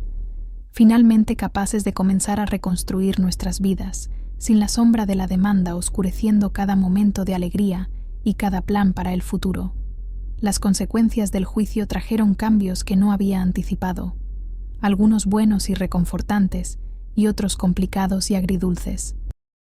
finalmente capaces de comenzar a reconstruir nuestras vidas, sin la sombra de la demanda oscureciendo cada momento de alegría y cada plan para el futuro. Las consecuencias del juicio trajeron cambios que no había anticipado, algunos buenos y reconfortantes, y otros complicados y agridulces.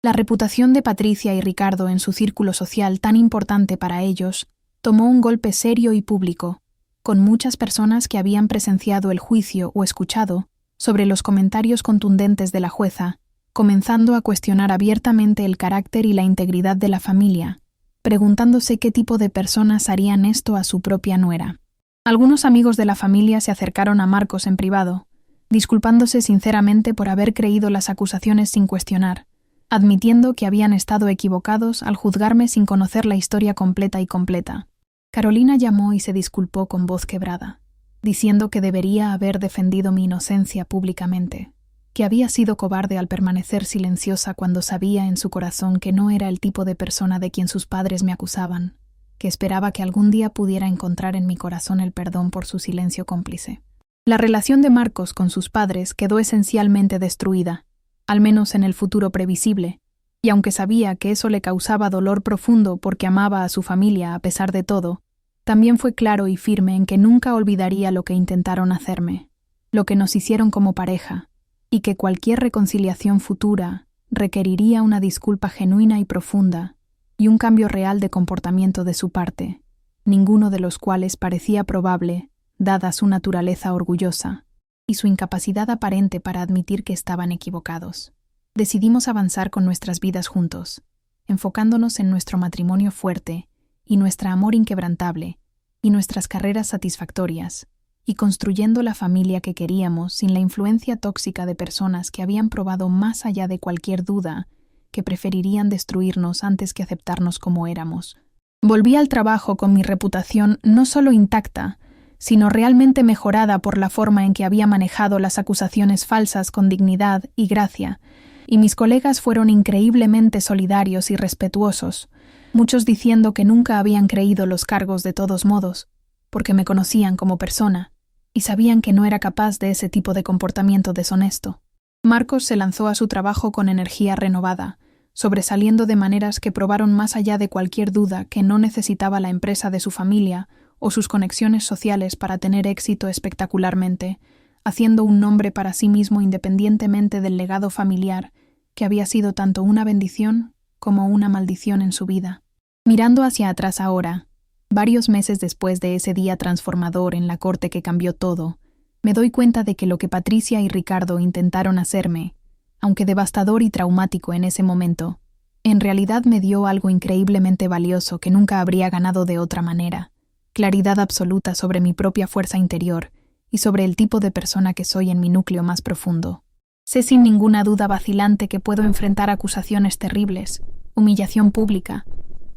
La reputación de Patricia y Ricardo en su círculo social tan importante para ellos tomó un golpe serio y público, con muchas personas que habían presenciado el juicio o escuchado sobre los comentarios contundentes de la jueza, comenzando a cuestionar abiertamente el carácter y la integridad de la familia, preguntándose qué tipo de personas harían esto a su propia nuera. Algunos amigos de la familia se acercaron a Marcos en privado, disculpándose sinceramente por haber creído las acusaciones sin cuestionar, admitiendo que habían estado equivocados al juzgarme sin conocer la historia completa. Carolina llamó y se disculpó con voz quebrada, diciendo que debería haber defendido mi inocencia públicamente, que había sido cobarde al permanecer silenciosa cuando sabía en su corazón que no era el tipo de persona de quien sus padres me acusaban, que esperaba que algún día pudiera encontrar en mi corazón el perdón por su silencio cómplice. La relación de Marcos con sus padres quedó esencialmente destruida, al menos en el futuro previsible, y aunque sabía que eso le causaba dolor profundo porque amaba a su familia a pesar de todo, también fue claro y firme en que nunca olvidaría lo que intentaron hacerme, lo que nos hicieron como pareja, y que cualquier reconciliación futura requeriría una disculpa genuina y profunda y un cambio real de comportamiento de su parte, ninguno de los cuales parecía probable, dada su naturaleza orgullosa y su incapacidad aparente para admitir que estaban equivocados. Decidimos avanzar con nuestras vidas juntos, enfocándonos en nuestro matrimonio fuerte y nuestro amor inquebrantable y nuestras carreras satisfactorias, y construyendo la familia que queríamos sin la influencia tóxica de personas que habían probado más allá de cualquier duda que preferirían destruirnos antes que aceptarnos como éramos. Volví al trabajo con mi reputación no solo intacta, sino realmente mejorada por la forma en que había manejado las acusaciones falsas con dignidad y gracia, y mis colegas fueron increíblemente solidarios y respetuosos, muchos diciendo que nunca habían creído los cargos de todos modos, porque me conocían como persona, y sabían que no era capaz de ese tipo de comportamiento deshonesto. Marcos se lanzó a su trabajo con energía renovada, sobresaliendo de maneras que probaron más allá de cualquier duda que no necesitaba la empresa de su familia o sus conexiones sociales para tener éxito espectacularmente, haciendo un nombre para sí mismo independientemente del legado familiar, que había sido tanto una bendición como una maldición en su vida. Mirando hacia atrás ahora, varios meses después de ese día transformador en la corte que cambió todo, me doy cuenta de que lo que Patricia y Ricardo intentaron hacerme, aunque devastador y traumático en ese momento, en realidad me dio algo increíblemente valioso que nunca habría ganado de otra manera: claridad absoluta sobre mi propia fuerza interior y sobre el tipo de persona que soy en mi núcleo más profundo. Sé sin ninguna duda vacilante que puedo enfrentar acusaciones terribles, humillación pública,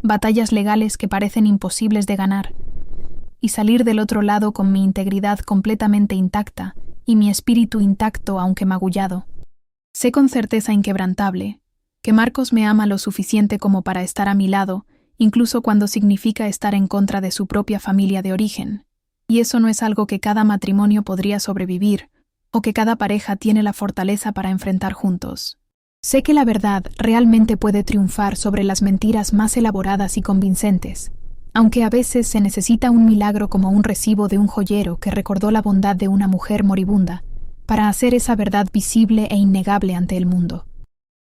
batallas legales que parecen imposibles de ganar, y salir del otro lado con mi integridad completamente intacta y mi espíritu intacto aunque magullado. Sé con certeza inquebrantable que Marcos me ama lo suficiente como para estar a mi lado, incluso cuando significa estar en contra de su propia familia de origen, y eso no es algo que cada matrimonio podría sobrevivir o que cada pareja tiene la fortaleza para enfrentar juntos. Sé que la verdad realmente puede triunfar sobre las mentiras más elaboradas y convincentes, aunque a veces se necesita un milagro como un recibo de un joyero que recordó la bondad de una mujer moribunda para hacer esa verdad visible e innegable ante el mundo.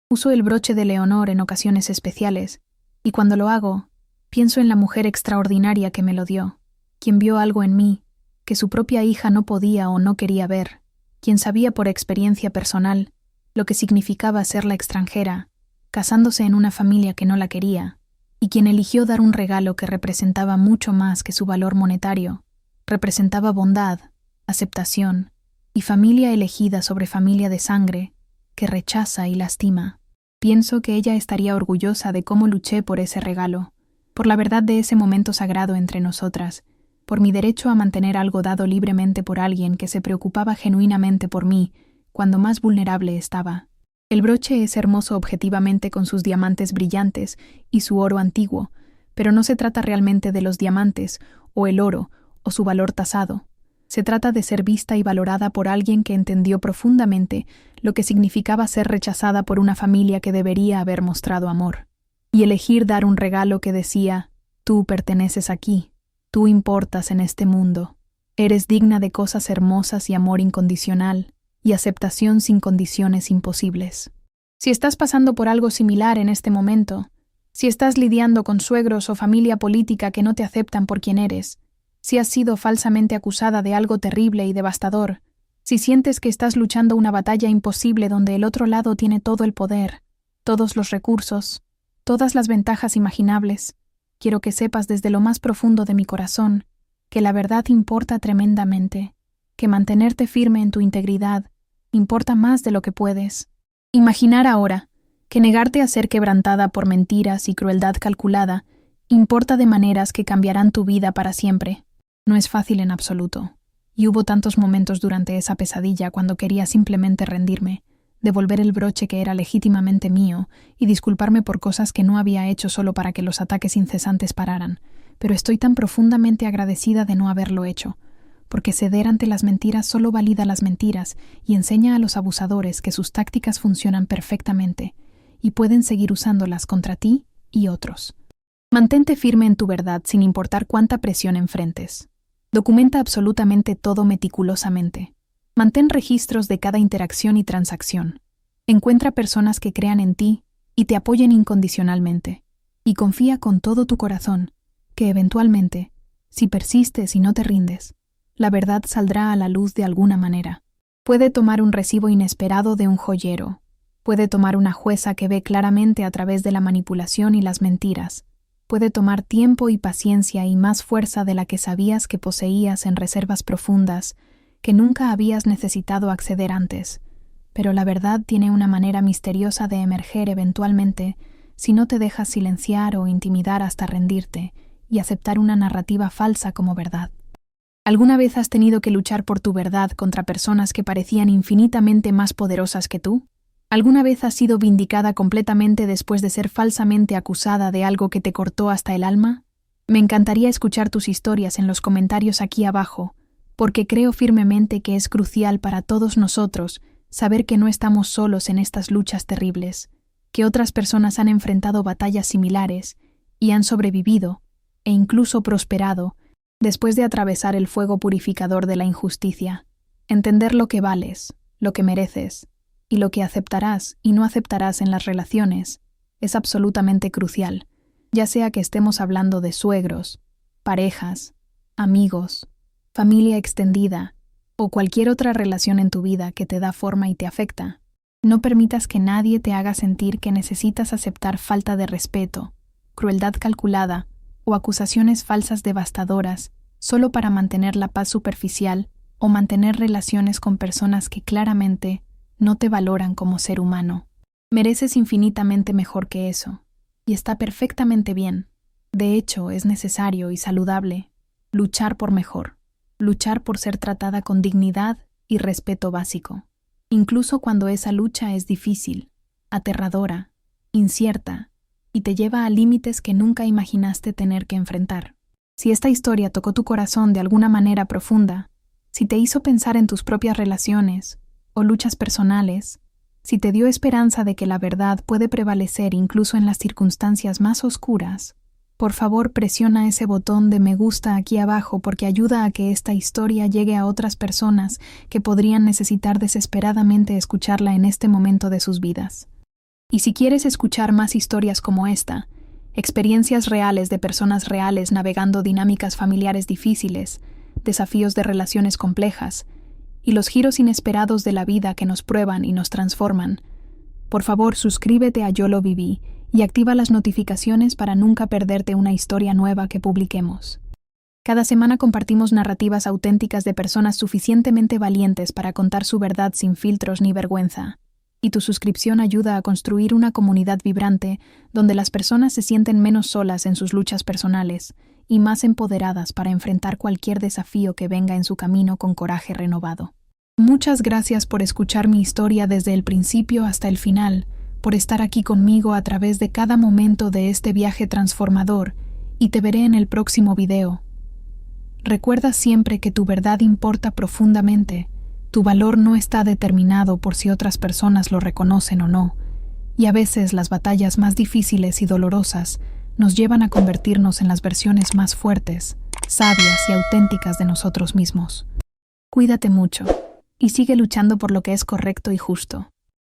Uso el broche de Leonor en ocasiones especiales, y cuando lo hago, pienso en la mujer extraordinaria que me lo dio, quien vio algo en mí que su propia hija no podía o no quería ver, quien sabía por experiencia personal lo que significaba ser la extranjera, casándose en una familia que no la quería, y quien eligió dar un regalo que representaba mucho más que su valor monetario, representaba bondad, aceptación y familia elegida sobre familia de sangre que rechaza y lastima. Pienso que ella estaría orgullosa de cómo luché por ese regalo, por la verdad de ese momento sagrado entre nosotras, por mi derecho a mantener algo dado libremente por alguien que se preocupaba genuinamente por mí cuando más vulnerable estaba. El broche es hermoso objetivamente con sus diamantes brillantes y su oro antiguo, pero no se trata realmente de los diamantes, o el oro, o su valor tasado. Se trata de ser vista y valorada por alguien que entendió profundamente lo que significaba ser rechazada por una familia que debería haber mostrado amor, y elegir dar un regalo que decía: tú perteneces aquí, tú importas en este mundo, eres digna de cosas hermosas y amor incondicional, y aceptación sin condiciones imposibles. Si estás pasando por algo similar en este momento, si estás lidiando con suegros o familia política que no te aceptan por quien eres, si has sido falsamente acusada de algo terrible y devastador, si sientes que estás luchando una batalla imposible donde el otro lado tiene todo el poder, todos los recursos, todas las ventajas imaginables, quiero que sepas desde lo más profundo de mi corazón que la verdad importa tremendamente, que mantenerte firme en tu integridad importa más de lo que puedes. Imaginar ahora que negarte a ser quebrantada por mentiras y crueldad calculada importa de maneras que cambiarán tu vida para siempre. No es fácil en absoluto, y hubo tantos momentos durante esa pesadilla cuando quería simplemente rendirme, devolver el broche que era legítimamente mío y disculparme por cosas que no había hecho solo para que los ataques incesantes pararan, pero estoy tan profundamente agradecida de no haberlo hecho, porque ceder ante las mentiras solo valida las mentiras y enseña a los abusadores que sus tácticas funcionan perfectamente y pueden seguir usándolas contra ti y otros. Mantente firme en tu verdad sin importar cuánta presión enfrentes. Documenta absolutamente todo meticulosamente. Mantén registros de cada interacción y transacción. Encuentra personas que crean en ti y te apoyen incondicionalmente. Y confía con todo tu corazón que eventualmente, si persistes y no te rindes, la verdad saldrá a la luz de alguna manera. Puede tomar un recibo inesperado de un joyero. Puede tomar una jueza que ve claramente a través de la manipulación y las mentiras. Puede tomar tiempo y paciencia y más fuerza de la que sabías que poseías en reservas profundas que nunca habías necesitado acceder antes. Pero la verdad tiene una manera misteriosa de emerger eventualmente si no te dejas silenciar o intimidar hasta rendirte y aceptar una narrativa falsa como verdad. ¿Alguna vez has tenido que luchar por tu verdad contra personas que parecían infinitamente más poderosas que tú? ¿Alguna vez has sido vindicada completamente después de ser falsamente acusada de algo que te cortó hasta el alma? Me encantaría escuchar tus historias en los comentarios aquí abajo, porque creo firmemente que es crucial para todos nosotros saber que no estamos solos en estas luchas terribles, que otras personas han enfrentado batallas similares y han sobrevivido e incluso prosperado después de atravesar el fuego purificador de la injusticia. Entender lo que vales, lo que mereces, y lo que aceptarás y no aceptarás en las relaciones es absolutamente crucial, ya sea que estemos hablando de suegros, parejas, amigos, familia extendida o cualquier otra relación en tu vida que te da forma y te afecta. No permitas que nadie te haga sentir que necesitas aceptar falta de respeto, crueldad calculada o acusaciones falsas devastadoras solo para mantener la paz superficial o mantener relaciones con personas que claramente no te valoran como ser humano. Mereces infinitamente mejor que eso, y está perfectamente bien. De hecho, es necesario y saludable luchar por mejor, luchar por ser tratada con dignidad y respeto básico, incluso cuando esa lucha es difícil, aterradora, incierta, y te lleva a límites que nunca imaginaste tener que enfrentar. Si esta historia tocó tu corazón de alguna manera profunda, si te hizo pensar en tus propias relaciones o luchas personales, Si te dio esperanza de que la verdad puede prevalecer incluso en las circunstancias más oscuras, por favor presiona ese botón de me gusta aquí abajo porque ayuda a que esta historia llegue a otras personas que podrían necesitar desesperadamente escucharla en este momento de sus vidas. Y si quieres escuchar más historias como esta, experiencias reales de personas reales navegando dinámicas familiares difíciles, desafíos de relaciones complejas y los giros inesperados de la vida que nos prueban y nos transforman, por favor suscríbete a Yo lo viví y activa las notificaciones para nunca perderte una historia nueva que publiquemos. Cada semana compartimos narrativas auténticas de personas suficientemente valientes para contar su verdad sin filtros ni vergüenza. Y tu suscripción ayuda a construir una comunidad vibrante donde las personas se sienten menos solas en sus luchas personales y más empoderadas para enfrentar cualquier desafío que venga en su camino con coraje renovado. Muchas gracias por escuchar mi historia desde el principio hasta el final, por estar aquí conmigo a través de cada momento de este viaje transformador, y te veré en el próximo video. Recuerda siempre que tu verdad importa profundamente. Tu valor no está determinado por si otras personas lo reconocen o no, y a veces las batallas más difíciles y dolorosas nos llevan a convertirnos en las versiones más fuertes, sabias y auténticas de nosotros mismos. Cuídate mucho y sigue luchando por lo que es correcto y justo.